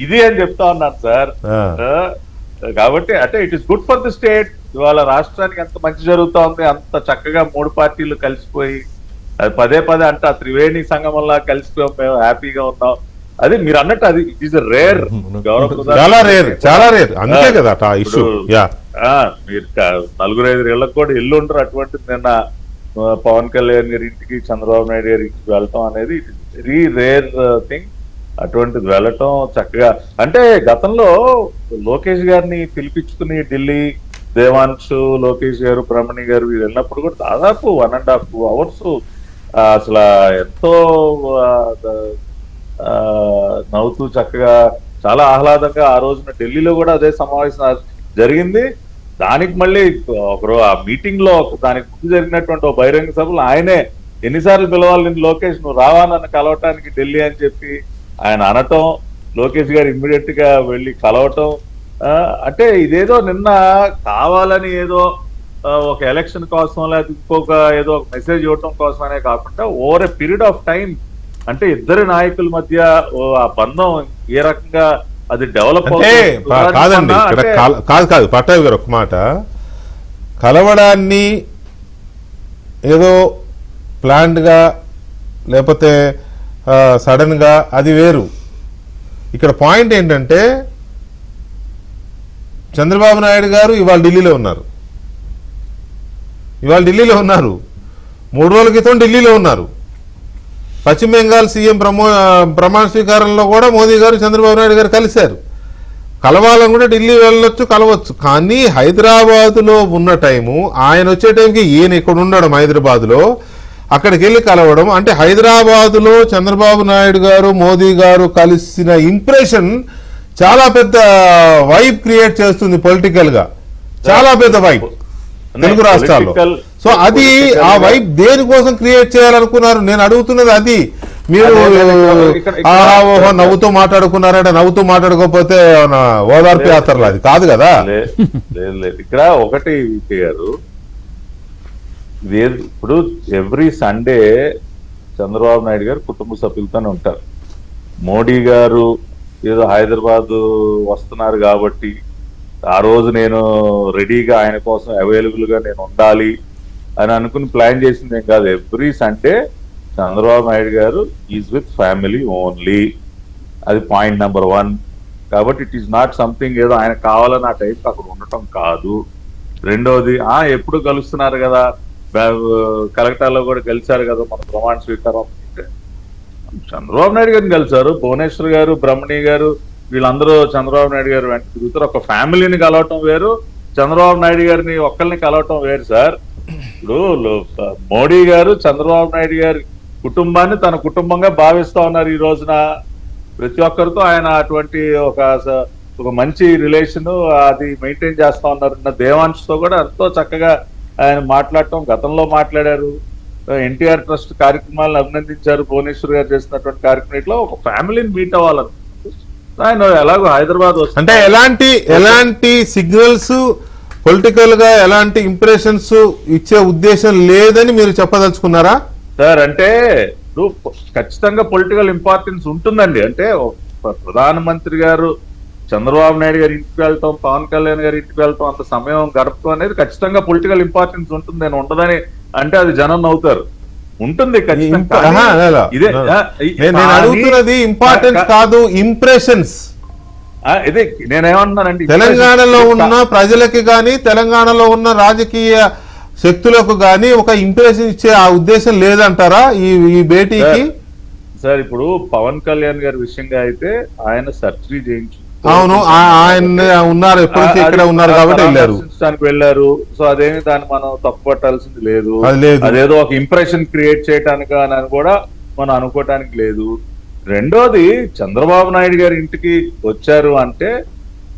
S5: ఇది అని చెప్తా ఉన్నాను సార్. కాబట్టి అంటే it is good for the state. ఇవాళ రాష్ట్రానికి ఎంత మంచి జరుగుతా ఉంది, అంత చక్కగా 3 పార్టీలు కలిసిపోయి పదే అంటే ఆ త్రివేణి సంగమంలా కలిసిపోయాం, మేము హ్యాపీగా ఉన్నాం. అది మీరు అన్నట్టు అది ఇట్ ఈస్ రేర్,
S1: చాలా రేర్, అందుకే కదా ఇష్యూ.
S5: మీరు 4-5 ఏళ్ళకు కూడా ఇల్లు ఉంటారు. అటువంటిది నిన్న పవన్ కళ్యాణ్ గారి ఇంటికి చంద్రబాబు నాయుడు గారి ఇంటికి వెళ్ళటం అనేది వెరీ రేర్ థింగ్. అటువంటిది వెళ్ళటం చక్కగా, అంటే గతంలో లోకేష్ గారిని పిలిపించుకుని ఢిల్లీ దేవాంశు, లోకేష్ గారు, బ్రహ్మణి గారు వీళ్ళు వెళ్ళినప్పుడు కూడా దాదాపు 1.5 hours అసలు ఎంతో నవ్వుతూ చక్కగా చాలా ఆహ్లాదంగా ఆ రోజున ఢిల్లీలో కూడా అదే సమావేశం జరిగింది. దానికి మళ్ళీ ఒకరు ఆ మీటింగ్ లో దానికి ముందు జరిగినటువంటి ఒక బహిరంగ సభలో ఆయనే ఎన్నిసార్లు పిలవాలి నేను లోకేష్, నువ్వు రావా నన్ను కలవటానికి ఢిల్లీ అని చెప్పి ఆయన అనటం, లోకేష్ గారు ఇమ్మీడియట్ గా వెళ్ళి కలవటం. అంటే ఇదేదో నిన్న కావాలని ఏదో ఒక ఎలక్షన్ కోసం లేదా ఇంకొక ఏదో ఒక మెసేజ్ ఇవ్వటం కోసమనే కాకుండా over a period of time, అంటే ఇద్దరి నాయకుల మధ్య ఆ బంధం ఏ రకంగా అది డెవలప్
S1: కాదండి. ఇక్కడ కాదు పట్టాభి గారు ఒక మాట, కలవడాన్ని ఏదో ప్లాన్డ్ గా లేకపోతే సడన్ గా అది వేరు. ఇక్కడ పాయింట్ ఏంటంటే చంద్రబాబు నాయుడు గారు ఇవాళ ఢిల్లీలో ఉన్నారు. 3 రోజుల క్రితం ఢిల్లీలో ఉన్నారు. పశ్చిమ బెంగాల్ సీఎం ప్రమాణ స్వీకారంలో కూడా మోదీ గారు చంద్రబాబు నాయుడు గారు కలిశారు. కలవాలని కూడా ఢిల్లీ వెళ్ళొచ్చు, కలవచ్చు. కానీ హైదరాబాదులో ఉన్న టైము, ఆయన వచ్చే టైంకి ఈయన ఇక్కడ ఉండడం హైదరాబాదులో, అక్కడికి వెళ్ళి కలవడం, అంటే హైదరాబాదులో చంద్రబాబు నాయుడు గారు మోదీ గారు కలిసిన ఇంప్రెషన్ చాలా పెద్ద వైబ్ క్రియేట్ చేస్తుంది పొలిటికల్ గా, చాలా పెద్ద వైబ్ తెలుగు రాష్ట్రాల్లో. సో అది ఆ వైబ్ దేనికోసం క్రియేట్ చేయాలనుకున్నారు నేను అడుగుతున్నది అది. మీరు ఓహో నవ్వుతూ మాట్లాడుకున్నారంటే నవ్వుతూ మాట్లాడుకోకపోతే ఓదార్పు యాత్రలు అది కాదు కదా.
S5: లేదు ఇక్కడ ఒకటి గారు, ఇప్పుడు ఎవ్రీ సండే చంద్రబాబు నాయుడు గారు కుటుంబ సభ్యులతోనే ఉంటారు. మోడీ గారు ఏదో హైదరాబాద్ వస్తున్నారు కాబట్టి ఆ రోజు నేను రెడీగా ఆయన కోసం అవైలబుల్ గా నేను ఉండాలి అని అనుకుని ప్లాన్ చేసింది ఏం కాదు. ఎవ్రీ సండే చంద్రబాబు నాయుడు గారు ఈజ్ విత్ ఫ్యామిలీ ఓన్లీ. అది పాయింట్ నెంబర్ 1. కాబట్టి ఇట్ ఈస్ నాట్ సంథింగ్ ఏదో ఆయన కావాలని ఆ టైంకి అక్కడ ఉండటం కాదు. రెండోది ఎప్పుడు కలుస్తున్నారు కదా, కలెక్టర్లో కూడా కలిశారు కదా మన ప్రమాణ స్వీకారం. చంద్రబాబు నాయుడు గారిని కలిశారు, భువనేశ్వర్ గారు, బ్రహ్మణి గారు వీళ్ళందరూ చంద్రబాబు నాయుడు గారు వెంట తిరుగుతారు. ఒక ఫ్యామిలీని కలవటం వేరు, చంద్రబాబు నాయుడు గారిని ఒక్కరిని కలవటం వేరు సార్. ఇప్పుడు మోడీ గారు చంద్రబాబు నాయుడు గారి కుటుంబాన్ని తన కుటుంబంగా భావిస్తా ఉన్నారు. ఈ రోజున ప్రతి ఒక్కరితో ఆయన అటువంటి ఒక మంచి రిలేషన్ అది మెయింటైన్ చేస్తా ఉన్నారు. దేవాంశతో కూడా ఎంతో చక్కగా ఆయన మాట్లాడటం, గతంలో మాట్లాడారు. ఎన్టీఆర్ ట్రస్ట్ కార్యక్రమాలను అభినందించారు. భువనేశ్వర్ గారు చేసినటువంటి కార్యక్రమంలో ఒక ఫ్యామిలీని మీట్ అవ్వాలని ఆయన ఎలాగో హైదరాబాద్
S1: అంటే ఎలాంటి సిగ్నల్స్ పొలిటికల్ గా ఎలాంటి ఇంప్రెషన్స్ ఇచ్చే ఉద్దేశం లేదని మీరు చెప్పదలుచుకున్నారా
S5: సార్? అంటే ఇప్పుడు ఖచ్చితంగా పొలిటికల్ ఇంపార్టెన్స్ ఉంటుందండి. అంటే ప్రధానమంత్రి గారు చంద్రబాబు నాయుడు గారి ఇంటికి వెళ్తాం, పవన్ కళ్యాణ్ గారి ఇంటికి వెళ్తాం, అంత సమయం గడపడం అనేది ఖచ్చితంగా పొలిటికల్ ఇంపార్టెన్స్ ఉంటుంది. నేను ఉండదని అంటే అది జనం నవ్వుతారు. ఉంటుంది
S1: నేను అడుగుతున్నది ఇంపార్టెన్స్ కాదు, ఇంప్రెషన్స్.
S5: ఇదే నేనేమంటున్నానండి,
S1: తెలంగాణలో ఉన్న ప్రజలకి గాని తెలంగాణలో ఉన్న రాజకీయ శక్తులకు గాని ఒక ఇంప్రెషన్ ఇచ్చే ఆ ఉద్దేశం లేదంటారా ఈ భేటీకి?
S5: సార్ ఇప్పుడు పవన్ కళ్యాణ్ గారి విషయంగా అయితే ఆయన సర్జరీ చేయించు,
S1: అవును ఆయన ఉన్నారు, ఎప్పటికీ ఇక్కడ ఉన్నారు కాబట్టి
S5: వెళ్ళారు. సో అదేమి దాన్ని మనం తప్పుపట్టాల్సింది లేదు. అదేదో ఒక ఇంప్రెషన్ క్రియేట్ చేయటానికి అని కూడా మనం అనుకోవటానికి లేదు. రెండోది చంద్రబాబు నాయుడు గారి ఇంటికి వచ్చారు అంటే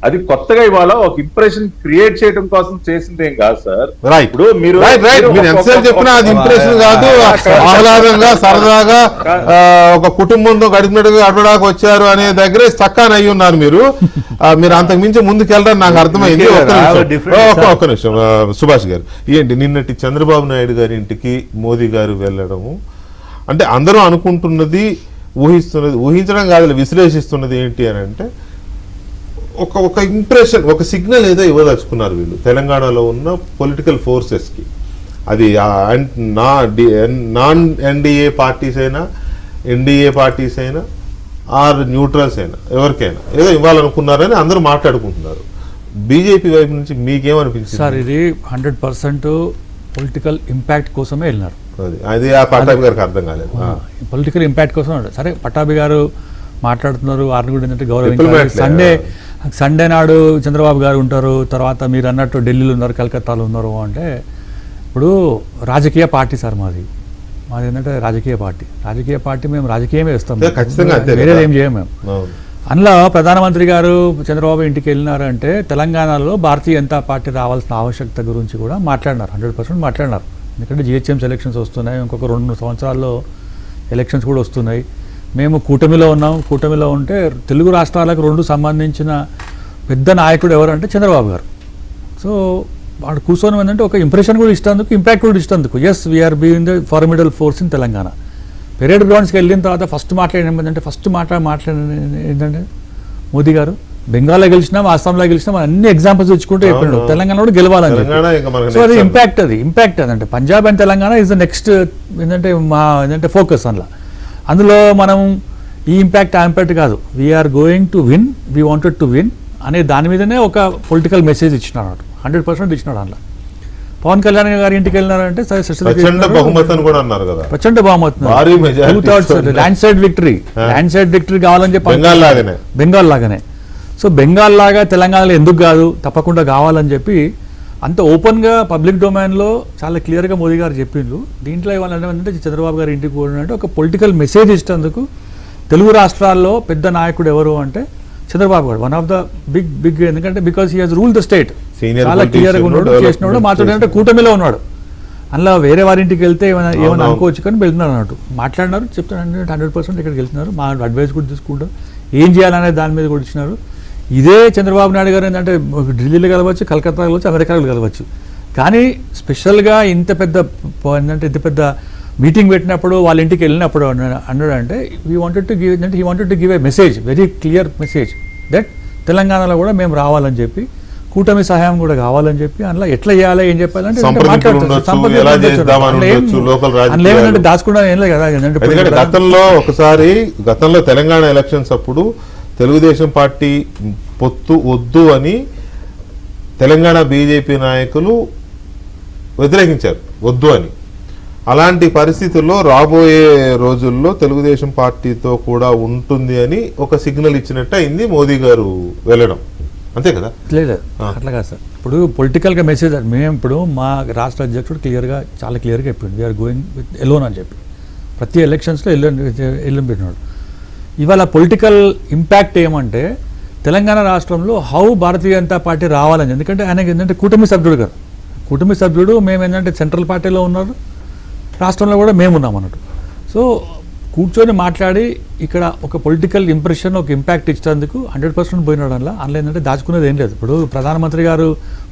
S5: అది కొత్తగా ఇవాళ ఒక ఇంప్రెషన్ క్రియేట్ చేయడం కోసం చేసింది ఏం కాదు సార్.
S1: ఇప్పుడు మీరు ఎంతసేపు చెప్పినా అది ఇంప్రెషన్ కాదు, ఆహ్లాదంగా సరదాగా ఒక కుటుంబంతో గడిపినట్టుగా గడపడానికి వచ్చారు అనే దగ్గరే స్టక్కాన్ అయ్యి ఉన్నారు మీరు. అంతకు మించి ముందుకు వెళ్ళడం నాకు అర్థమైంది. ఒక్క నిమిషం సుభాష్ గారు, ఏంటి నిన్నటి చంద్రబాబు నాయుడు గారి ఇంటికి మోదీ గారు వెళ్ళడము అంటే అందరూ అనుకుంటున్నది, ఊహించడం కాదు విశ్లేషిస్తున్నది ఏంటి అని అంటే ఒక ఇంప్రెషన్, ఒక సిగ్నల్ ఏదో ఇవ్వదలుచుకున్నారు వీళ్ళు తెలంగాణలో ఉన్న పొలిటికల్ ఫోర్సెస్కి. అది నాన్ ఎన్డీఏ పార్టీస్ అయినా, ఎన్డీఏ పార్టీస్ అయినా, ఆర్ న్యూట్రల్స్ అయినా, ఎవరికైనా ఏదో ఇవ్వాలనుకున్నారని అందరూ మాట్లాడుకుంటున్నారు. బీజేపీ వైపు నుంచి మీకేమనిపించింది?
S2: సార్ ఇది 100% పొలిటికల్ ఇంపాక్ట్ కోసమే వెళ్ళినారు.
S1: అది ఆ పట్టాభి గారికి అర్థం కాలేదు.
S2: పొలిటికల్ ఇంపాక్ట్ కోసం సరే పట్టాభి గారు మాట్లాడుతున్నారు, వారిని కూడా ఏంటంటే
S1: Diplomat
S2: గౌరవించాలి. సండే నాడు చంద్రబాబు గారు ఉంటారు, తర్వాత మీరు అన్నట్టు ఢిల్లీలో ఉన్నారు, కలకత్తాలో ఉన్నారు అంటే ఇప్పుడు రాజకీయ పార్టీ సార్ మాది ఏంటంటే రాజకీయ పార్టీ మేము రాజకీయమే ఇస్తాం,
S1: ఖచ్చితంగా అంతే
S2: వేరేది
S1: కదా.
S2: ఏం చేయము మేము.
S1: అవును.
S2: అందులో ప్రధానమంత్రి గారు చంద్రబాబు ఇంటికి వెళ్ళినారంటే తెలంగాణలో భారతీయ జనతా పార్టీ రావాల్సిన ఆవశ్యకత గురించి కూడా మాట్లాడినారు, 100% మాట్లాడినారు. ఎందుకంటే జిహెచ్ఎంసీ ఎలక్షన్స్ వస్తున్నాయి, ఇంకొక 2-3 సంవత్సరాల్లో ఎలక్షన్స్ కూడా వస్తున్నాయి. మేము కూటమిలో ఉన్నాం, కూటమిలో ఉంటే తెలుగు రాష్ట్రాలకు 2 సంబంధించిన పెద్ద నాయకుడు ఎవరంటే చంద్రబాబు గారు. సో వాడు కూర్చొని ఏంటంటే ఒక ఇంప్రెషన్ కూడా ఇష్టందుకు, ఇంపాక్ట్ కూడా ఇష్టందుకు. As we are being the formidable force in Telangana. Parade గ్రౌండ్స్కి వెళ్ళిన తర్వాత ఫస్ట్ మాట్లాడిన ఏంటంటే మోదీ గారు బెంగాల్లో గెలిచినాం, అస్సాంలో గెలిచినాం, అన్ని ఎగ్జాంపుల్స్ ఇచ్చుకుంటూ చెప్పాడు తెలంగాణ కూడా గెలవాలని చెప్పి. సో అది ఇంపాక్ట్ అదంటే Punjab and Telangana is the next ఏంటంటే ఫోకస్ అందులో మనం ఈ ఇంపాక్ట్ ఆ ఇంపాక్ట్ కాదు, we are going to win, we wanted to win అనే దాని మీదనే ఒక పొలిటికల్ మెసేజ్ ఇచ్చినాడు, 100% ఇచ్చినాడు. అందులో పవన్ కళ్యాణ్ గారి ఇంటికి వెళ్ళినారంటే
S1: ప్రచండ బహుమతి అని కూడా అన్నారు కదా.
S2: ప్రచండ బహుమతి, 2/3 ల్యాండ్ సైడ్ విక్టరీ కావాలని చెప్పి బెంగాల్ లాగానే. సో బెంగాల్ లాగా తెలంగాణలో ఎందుకు కాదు, తప్పకుండా కావాలని చెప్పి అంత ఓపెన్గా పబ్లిక్ డొమైన్లో చాలా క్లియర్గా మోదీ గారు చెప్పిండ్రు. దీంట్లో ఇవాళ అంటే చంద్రబాబు గారి ఇంటికి పోయినంటే ఒక పొలిటికల్ మెసేజ్ ఇచ్చేందుకు తెలుగు రాష్ట్రాల్లో పెద్ద నాయకుడు ఎవరు అంటే చంద్రబాబు గారు, వన్ ఆఫ్ ద బిగ్ ఎందుకంటే because he has rule the state, చాలా క్లియర్గా ఉన్నాడు, చేసినాడు, మాట్లాడినంటే కూటమిలో ఉన్నాడు. అందులో వేరే వారింటికి వెళ్తే ఏమైనా అనుకోవచ్చు కానీ వెళ్తున్నారు అన్నట్టు మాట్లాడినారు, చెప్తాను 100% ఇక్కడికి వెళ్తున్నారు, మా అడ్వైస్ కూడా తీసుకుంటారు, ఏం చేయాలనే దాని మీద కూడా ఇచ్చినారు. ఇదే చంద్రబాబు నాయుడు గారు ఏంటంటే ఢిల్లీలో కలవచ్చు, కలకత్తా కలవచ్చు, అమెరికాలో కలవచ్చు, కానీ స్పెషల్గా ఇంత పెద్ద మీటింగ్ పెట్టినప్పుడు వాళ్ళ ఇంటికి వెళ్ళినప్పుడు అన్నాడంటే he wanted to give a message, very clear message that తెలంగాణలో కూడా మేము రావాలని చెప్పి, కూటమి సహాయం కూడా కావాలని చెప్పి, అందులో ఎట్లా చేయాలి ఏం చెప్పాలంటే మాట్లాడుతుంది, దాచుకుంటా ఏం లేదు కదా.
S1: గతంలో తెలంగాణ ఎలక్షన్స్ అప్పుడు తెలుగుదేశం పార్టీ పొత్తు వద్దు అని తెలంగాణ బీజేపీ నాయకులు వ్యతిరేకించారు, వద్దు అని. అలాంటి పరిస్థితుల్లో రాబోయే రోజుల్లో తెలుగుదేశం పార్టీతో కూడా ఉంటుంది అని ఒక సిగ్నల్ ఇచ్చినట్టు అయింది మోదీ గారు వెళ్ళడం, అంతే కదా?
S2: లేదు అట్లా కాదు సార్. ఇప్పుడు పొలిటికల్గా మెసేజ్ మేము ఇప్పుడు మా రాష్ట్ర అధ్యక్షుడు చాలా క్లియర్గా చెప్పిండు వీఆర్ గోయింగ్ విత్ ఎలోన్ అని చెప్పి, ప్రతి ఎలక్షన్స్లో ఎల్లుని పెట్టినాడు. ఇవాళ పొలిటికల్ ఇంపాక్ట్ ఏమంటే తెలంగాణ రాష్ట్రంలో హౌ భారతీయ జనతా పార్టీ రావాలని, ఎందుకంటే ఆయనకి ఏంటంటే కూటమి సభ్యుడు మేము ఏంటంటే సెంట్రల్ పార్టీలో ఉన్నారు, రాష్ట్రంలో కూడా మేము ఉన్నాం అన్నట్టు. సో కూర్చొని మాట్లాడి ఇక్కడ ఒక పొలిటికల్ ఇంప్రెషన్, ఒక ఇంపాక్ట్ ఇచ్చేందుకు 100% పోయినాడు. అందులో ఏంటంటే దాచుకునేది ఏం లేదు. ఇప్పుడు ప్రధానమంత్రి గారు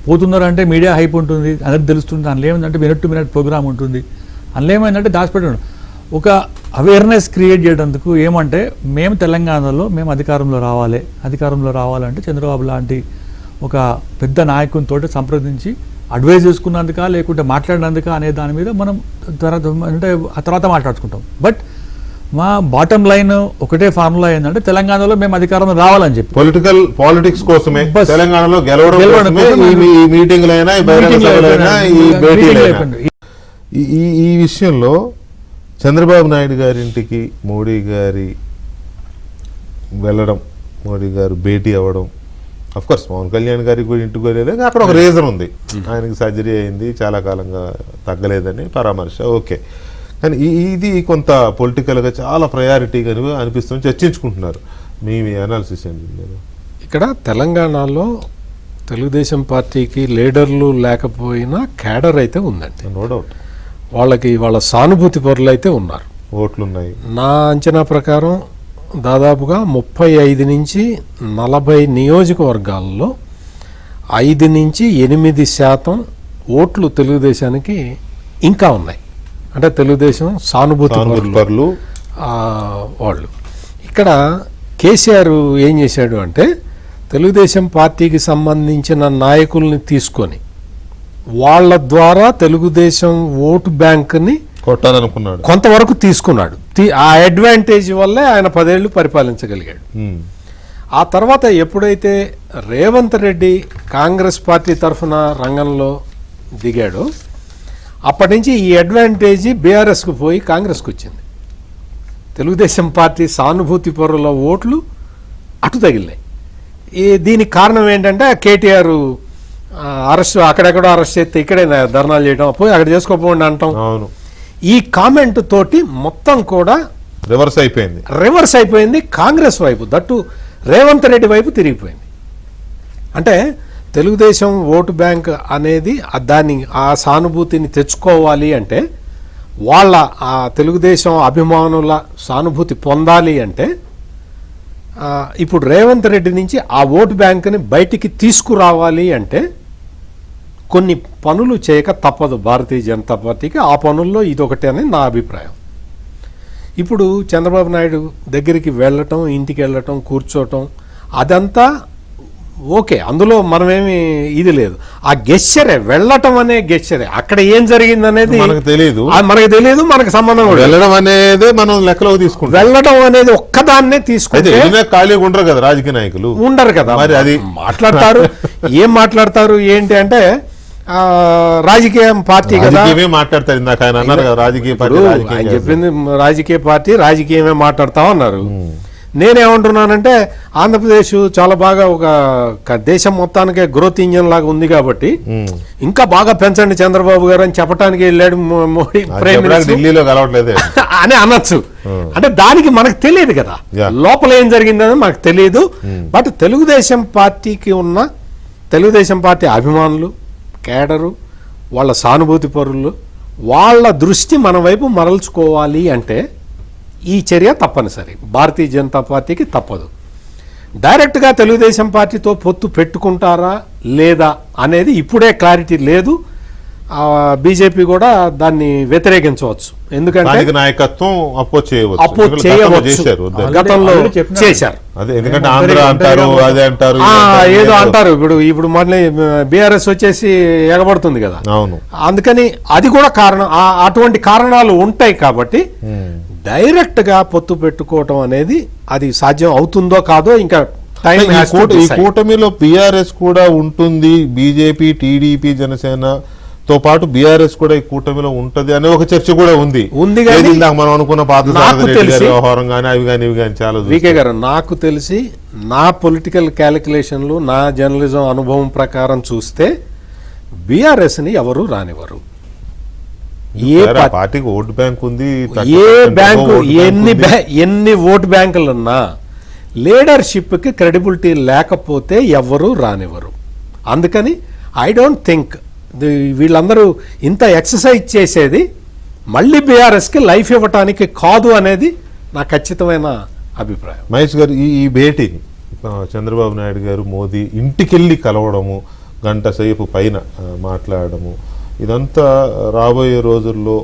S2: పోతున్నారంటే మీడియా హైప్ ఉంటుంది, అందరికి తెలుస్తుంది, అందులో ఏమైందంటే మినిట్ టు మినిట్ ప్రోగ్రామ్ ఉంటుంది, అందులో ఏమైందంటే దాచిపెట్టాడు. ఒక అవేర్నెస్ క్రియేట్ చేయడానికి ఏమంటే మేము తెలంగాణలో మేము అధికారంలో రావాలంటే చంద్రబాబు లాంటి ఒక పెద్ద నాయకునితో సంప్రదించి అడ్వైజ్ చేసుకున్నందుక లేకుంటే మాట్లాడినందుక అనే దాని మీద మనం తర్వాత మాట్లాడుకుంటాం. బట్ మా బాటమ్ లైన్ ఒకటే ఫార్ములా ఏంటంటే తెలంగాణలో మేము అధికారంలో రావాలని చెప్పి
S1: పాలిటిక్స్ కోసమే తెలంగాణలో గెలవడం, ఈ విషయంలో చంద్రబాబు నాయుడు గారింటికి మోడీ గారి వెళ్ళడం, మోడీ గారు భేటీ అవ్వడం, అఫ్కోర్స్ పవన్ కళ్యాణ్ గారికి కూడా ఇంటికి వెళ్ళలేదు, అక్కడ ఒక రీజన్ ఉంది, ఆయనకి సర్జరీ అయింది, చాలా కాలంగా తగ్గలేదని పరామర్శ, ఓకే. కానీ ఇది కొంత పొలిటికల్గా చాలా ప్రయారిటీగా అనిపిస్తుంది, చర్చించుకుంటున్నారు. మీ అనాలిసిస్ ఏంటి?
S4: ఇక్కడ తెలంగాణలో తెలుగుదేశం పార్టీకి లీడర్లు లేకపోయినా క్యాడర్ అయితే ఉందండి,
S1: నో డౌట్.
S4: వాళ్ళ సానుభూతి పరులు అయితే ఉన్నారు,
S1: ఓట్లున్నాయి.
S4: నా అంచనా ప్రకారం దాదాపుగా 35 నుంచి 40 నియోజకవర్గాల్లో 5 నుంచి 8% ఓట్లు తెలుగుదేశానికి ఇంకా ఉన్నాయి. అంటే తెలుగుదేశం సానుభూతి పరులు వాళ్ళు. ఇక్కడ కేసీఆర్ ఏం చేశాడు అంటే తెలుగుదేశం పార్టీకి సంబంధించిన నాయకుల్ని తీసుకొని వాళ్ళ ద్వారా తెలుగుదేశం ఓటు బ్యాంక్ని
S1: కొట్టాలనుకున్నాడు,
S4: కొంతవరకు తీసుకున్నాడు. ఆ అడ్వాంటేజ్ వల్లే ఆయన 10 ఏళ్ళు పరిపాలించగలిగాడు. ఆ తర్వాత ఎప్పుడైతే రేవంత్ రెడ్డి కాంగ్రెస్ పార్టీ తరఫున రంగంలో దిగాడో అప్పటి నుంచి ఈ అడ్వాంటేజీ బీఆర్ఎస్కు పోయి కాంగ్రెస్కి వచ్చింది. తెలుగుదేశం పార్టీ సానుభూతి పరుల ఓట్లు అటు తగిలినాయి. దీనికి కారణం ఏంటంటే కేటీఆర్ అరెస్ట్, అక్కడెక్కడో అరెస్ట్ చేస్తే ఇక్కడే ధర్నాలు చేయడం, పోయి అక్కడ చేసుకోపోండి అంటాం. ఈ కామెంట్ తోటి మొత్తం కూడా రివర్స్ అయిపోయింది కాంగ్రెస్ వైపు, దట్టు రేవంత్ రెడ్డి వైపు తిరిగిపోయింది. అంటే తెలుగుదేశం ఓటు బ్యాంక్ అనేది దాన్ని ఆ సానుభూతిని తెచ్చుకోవాలి అంటే, వాళ్ళ ఆ తెలుగుదేశం అభిమానుల సానుభూతి పొందాలి అంటే ఇప్పుడు రేవంత్ రెడ్డి నుంచి ఆ ఓటు బ్యాంకుని బయటికి తీసుకురావాలి అంటే కొన్ని పనులు చేయక తప్పదు భారతీయ జనతా పార్టీకి. ఆ పనుల్లో ఇదొకటి అని నా అభిప్రాయం. ఇప్పుడు చంద్రబాబు నాయుడు దగ్గరికి వెళ్ళటం, ఇంటికి వెళ్ళటం, కూర్చోవటం అదంతా ఓకే, అందులో మనమేమి ఇది లేదు. ఆ గెస్చరే, వెళ్ళటం అనే గెస్చరే, అక్కడ ఏం జరిగింది అనేది మనకు తెలియదు, మనకు సంబంధం కూడా
S1: వెళ్ళడం అనేది మనం లెక్కలోకి తీసుకుంటాం.
S4: వెళ్ళటం అనేది ఒక్కదాన్నే తీసుకుంటే
S1: ఖాళీగా ఉండరు కదా రాజకీయ నాయకులు,
S4: ఉండరు కదా. మరి అది మాట్లాడతారు, ఏం మాట్లాడతారు ఏంటి అంటే రాజకీయం పార్టీ కదా
S1: మాట్లాడతారు. ఇందాక ఆయన అన్నారు కదా రాజకీయ పార్టీ,
S4: ఆయన చెప్పింది రాజకీయ పార్టీ రాజకీయమే మాట్లాడతాం అన్నారు. నేనేమంటున్నానంటే ఆంధ్రప్రదేశ్ చాలా బాగా ఒక దేశం మొత్తానికే గ్రోత్ ఇంజన్ లాగా ఉంది కాబట్టి ఇంకా బాగా పెంచండి చంద్రబాబు గారు అని చెప్పడానికి వెళ్ళాడు మోడీ ప్రైమ్ మినిస్టర్,
S1: ఢిల్లీలో కలవట్లేదు
S4: అని అనొచ్చు. అంటే దానికి మనకు తెలియదు కదా లోపల ఏం జరిగిందని మనకు తెలియదు. బట్ తెలుగుదేశం పార్టీకి ఉన్న తెలుగుదేశం పార్టీ అభిమానులు, కేడరు, వాళ్ళ సానుభూతి పరులు, వాళ్ళ దృష్టి మన వైపు మరల్చుకోవాలి అంటే ఈ చర్య తప్పనిసరి. భారతీయ జనతా పార్టీకి తప్పదు. డైరెక్ట్గా తెలుగుదేశం పార్టీతో పొత్తు పెట్టుకుంటారా లేదా అనేది ఇప్పుడే క్లారిటీ లేదు. బీజేపీ కూడా దాన్ని వ్యతిరేకించవచ్చు, ఎందుకంటే
S1: నాయకత్వం అపోజ్
S4: చేయవచ్చు, గతంలో చేశారు. ఏదో అంటారు, ఇప్పుడు మళ్ళీ బీఆర్ఎస్ వచ్చేసి ఎగబడుతుంది కదా, అందుకని అది కూడా కారణం. అటువంటి కారణాలు ఉంటాయి కాబట్టి డైరెక్ట్ గా పొత్తు పెట్టుకోవటం అనేది అది సాధ్యం అవుతుందో కాదో ఇంకా టైం.
S1: ఈ కూటమిలో బీఆర్ఎస్ కూడా ఉంటుంది, బీజేపీ, టీడీపీ, జనసేన తో పాటు బీఆర్ఎస్ కూడా ఈ కూటమిలో ఉంటది అనే ఒక చర్చ కూడా ఉంది. మనం అనుకున్న వ్యవహారం కానీ అవి కానీ ఇవి కానీ చాలా.
S4: వికే గారు, నాకు తెలిసి నా పొలిటికల్ క్యాలిక్యులేషన్లు, నా జర్నలిజం అనుభవం ప్రకారం చూస్తే బీఆర్ఎస్ ని ఎవరు రానివ్వరు. ఏ
S1: పార్టీకి ఓటు బ్యాంక్ ఉంది,
S4: ఏ బ్యాంకు ఎన్ని ఓటు బ్యాంకులు ఉన్నా లీడర్షిప్ కి క్రెడిబిలిటీ లేకపోతే ఎవరు రానివ్వరు. అందుకని ఐ డోంట్ థింక్ వీళ్ళందరూ ఇంత ఎక్సర్సైజ్ చేసేది మళ్ళీ బీఆర్ఎస్కి లైఫ్ ఇవ్వటానికి కాదు అనేది నా ఖచ్చితమైన అభిప్రాయం.
S1: మహేష్ గారు, ఈ భేటీ చంద్రబాబు నాయుడు గారు మోదీ ఇంటికెళ్ళి కలవడము, గంట సేపు పైన మాట్లాడము, ఇదంతా రాబోయే రోజుల్లో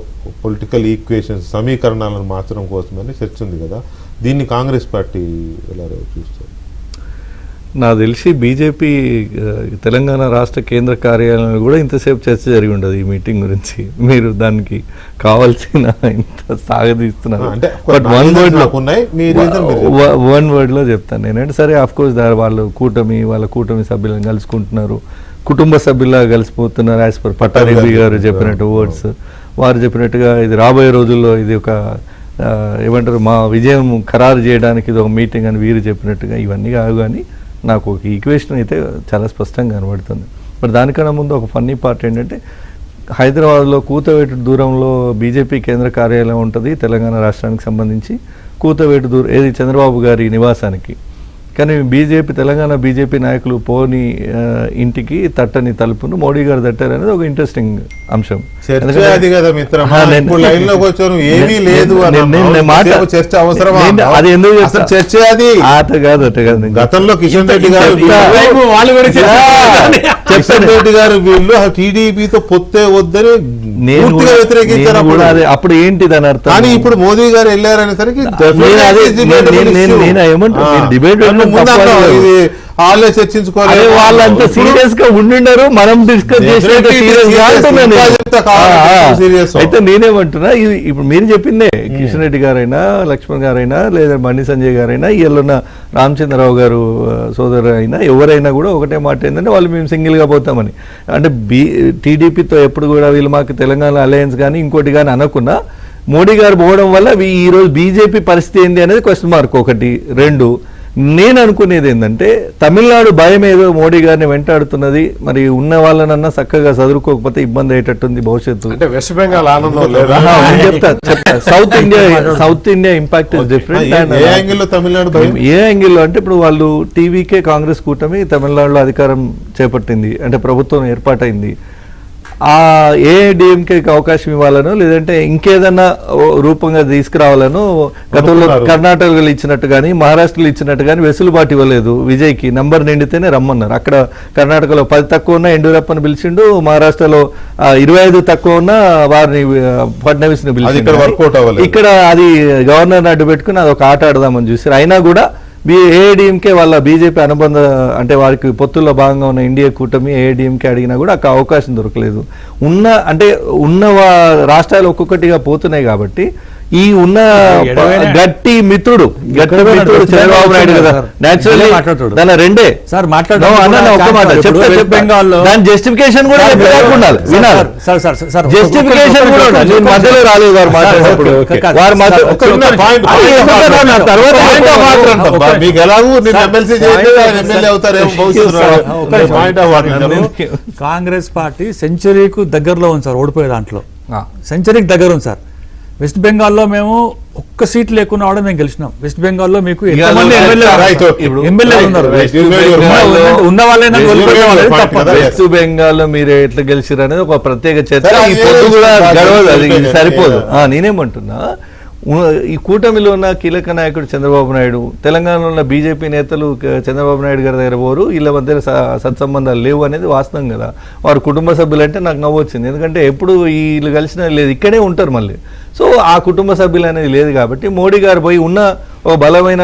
S1: పొలిటికల్ ఈక్వేషన్స్, సమీకరణాలను మార్చడం కోసమని చర్చ ఉంది కదా, దీన్ని కాంగ్రెస్ పార్టీ ఎలా చూస్తారు?
S3: నాకు తెలిసి బీజేపీ తెలంగాణ రాష్ట్ర కేంద్ర కార్యాలయంలో కూడా ఇంతసేపు చర్చ జరిగి ఉండదు ఈ మీటింగ్ గురించి. మీరు దానికి కావాల్సిన ఇంత సాగదీస్తున్నారు. బట్ వన్ వర్డ్ లో చెప్తాను నేనంటే, సరే ఆఫ్ కోర్స్ వాళ్ళు వాళ్ళ కూటమి సభ్యులను కలుసుకుంటున్నారు, కుటుంబ సభ్యుల్లా కలిసిపోతున్నారు యాజ్ పర్ పట్టారెడ్డి గారు చెప్పినట్టు వర్డ్స్. వారు చెప్పినట్టుగా ఇది రాబోయే రోజుల్లో ఇది ఒక ఏమంటారు మా విజయం ఖరారు చేయడానికి ఇది ఒక మీటింగ్ అని వీరు చెప్పినట్టుగా ఇవన్నీ కాదు. కానీ నాకు ఒక ఈక్వేషన్ అయితే చాలా స్పష్టంగా కనబడుతుంది. మరి దానికన్నా ముందు ఒక ఫన్నీ పార్ట్ ఏంటంటే, హైదరాబాద్లో కూతవేటు దూరంలో బీజేపీ కేంద్ర కార్యాలయం ఉంటుంది తెలంగాణ రాష్ట్రానికి సంబంధించి, కూతవేటు దూరం ఏది చంద్రబాబు గారి నివాసానికి. కానీ తెలంగాణ బీజేపీ నాయకులు పోని ఇంటికి తట్టని తలుపును మోడీ గారు తట్టారు అనేది ఒక ఇంట్రెస్టింగ్ అంశం. అది ఎందుకు
S1: గతంలో కిషన్ రెడ్డి గారు వీళ్ళు టీడీపీతో పొత్తే వద్దని వ్యతిరేకించారు.
S3: అప్పుడు ఏంటి దాని అర్థం?
S1: కానీ ఇప్పుడు మోదీ గారు వెళ్ళారనేసరికి వాళ్ళే
S3: అదే
S1: చర్చించుకోవాలి.
S3: వాళ్ళంతా సీరియస్ గా ఉండినారు, మనం డిస్కస్ చేసేంత సీరియస్ గా అంటున్నాను
S1: ఇంకా చెప్తా కావాలంటే serious.
S3: అయితే నేనేమంటున్నా, ఇది ఇప్పుడు మీరు చెప్పిందే కిషన్ రెడ్డి గారైనా, లక్ష్మణ్ గారైనా, లేదా బండి సంజయ్ గారైనా, ఇళ్ళున్న రామచంద్రరావు గారు సోదరు అయినా ఎవరైనా కూడా ఒకటే మాట ఏంటంటే వాళ్ళు మేము సింగిల్ గా పోతామని. అంటే టీడీపీతో ఎప్పుడు కూడా వీళ్ళు మాకు తెలంగాణ అలయన్స్ కానీ ఇంకోటి కానీ అనకున్నా మోడీ గారు పోవడం వల్ల ఈ రోజు బీజేపీ పరిస్థితి ఏంది అనేది క్వశ్చన్ మార్క్ ఒకటి. రెండు, నేను అనుకునేది ఏంటంటే తమిళనాడు భయం ఏదో మోడీ గారిని వెంటాడుతున్నది, మరి ఉన్న వాళ్ళనన్నా చక్కగా చదువుకోకపోతే ఇబ్బంది అయ్యేటట్టుంది భవిష్యత్తు.
S4: అంటే వెస్ట్ బెంగాల్ ఆనందం లేదా?
S3: చెప్తా south India impact is different.
S1: ఏ యాంగిల్లో తమిళనాడు భయం?
S3: ఏ యాంగిల్లో అంటే ఇప్పుడు వాళ్ళు టీవీకే కాంగ్రెస్ కూటమి తమిళనాడులో అధికారం చేపట్టింది, అంటే ప్రభుత్వం ఏర్పాటైంది. ఆ ఏఐడిఎంకేకి అవకాశం ఇవ్వాలను, లేదంటే ఇంకేదన్నా రూపంగా తీసుకురావాలను గతంలో కర్ణాటకలో ఇచ్చినట్టు కానీ మహారాష్ట్రలో ఇచ్చినట్టు కానీ వెసులుబాటు ఇవ్వలేదు. విజయ్కి నంబర్ నిండితేనే రమ్మన్నారు. అక్కడ కర్ణాటకలో 10 తక్కువ ఉన్న యడ్యూరప్పని పిలిచిండు, మహారాష్ట్రలో 25 తక్కువ ఉన్న వారిని ఫడ్నవీస్ ని పిలిచిండు. ఇక్కడ అది గవర్నర్ అడ్డు పెట్టుకుని అది ఒక ఆట ఆడదామని చూసారు. అయినా కూడా ఏఐడిఎంకే వాళ్ళ బీజేపీ అనుబంధ అంటే వారికి పొత్తుల్లో భాగంగా ఉన్న ఇండియా కూటమి ఏఐడిఎంకే అడిగినా కూడా అక్కడ అవకాశం దొరకలేదు. ఉన్న రాష్ట్రాలు ఒక్కొక్కటిగా పోతున్నాయి కాబట్టి ఈ ఉన్న గట్టి మిత్రుడు చంద్రబాబు నాయుడు కదా, నేచురల్లీ దాని రెండే
S2: సార్
S3: దాని జస్టిఫికేషన్ కూడా ఉండాలి, వినాలి. జస్టిఫికేషన్ కూడా ఉండాలి. మధ్యలో రాలేదు వారు మాట్లాడేటప్పుడు. వారు
S1: మీకు ఎలాగూ ఎమ్మెల్సీ ఎమ్మెల్యే అవుతారేమో.
S2: కాంగ్రెస్ పార్టీ సెంచరీకు దగ్గరలో ఉంది సార్, ఓడిపోయే దాంట్లో సెంచరీకి దగ్గర ఉంది సార్. వెస్ట్ బెంగాల్లో మేము ఒక్క సీట్ లేకున్నా కూడా మేము గెలిచినాం. వెస్ట్ బెంగాల్లో మీకు ఎమ్మెల్యే ఉన్నారు, ఉన్న వాళ్ళైనా
S3: వెస్ట్ బెంగాల్లో మీరు ఎట్లా గెలిచారు అనేది ఒక ప్రత్యేక చర్చ, సరిపోదు. నేనేమంటున్నా, ఈ కూటమిలో ఉన్న కీలక నాయకుడు చంద్రబాబు నాయుడు, తెలంగాణలో ఉన్న బీజేపీ నేతలు చంద్రబాబు నాయుడు గారి దగ్గర పోరు, వీళ్ళ మధ్య సత్సంబంధాలు లేవు అనేది వాస్తవం కదా. వారు కుటుంబ సభ్యులు అంటే నాకు నవ్వు వచ్చింది, ఎందుకంటే ఎప్పుడు వీళ్ళు కలిసిన లేదు, ఇక్కడే ఉంటారు మళ్ళీ. సో ఆ కుటుంబ సభ్యులు అనేది లేదు కాబట్టి మోడీ గారు పోయి ఉన్న ఒక బలమైన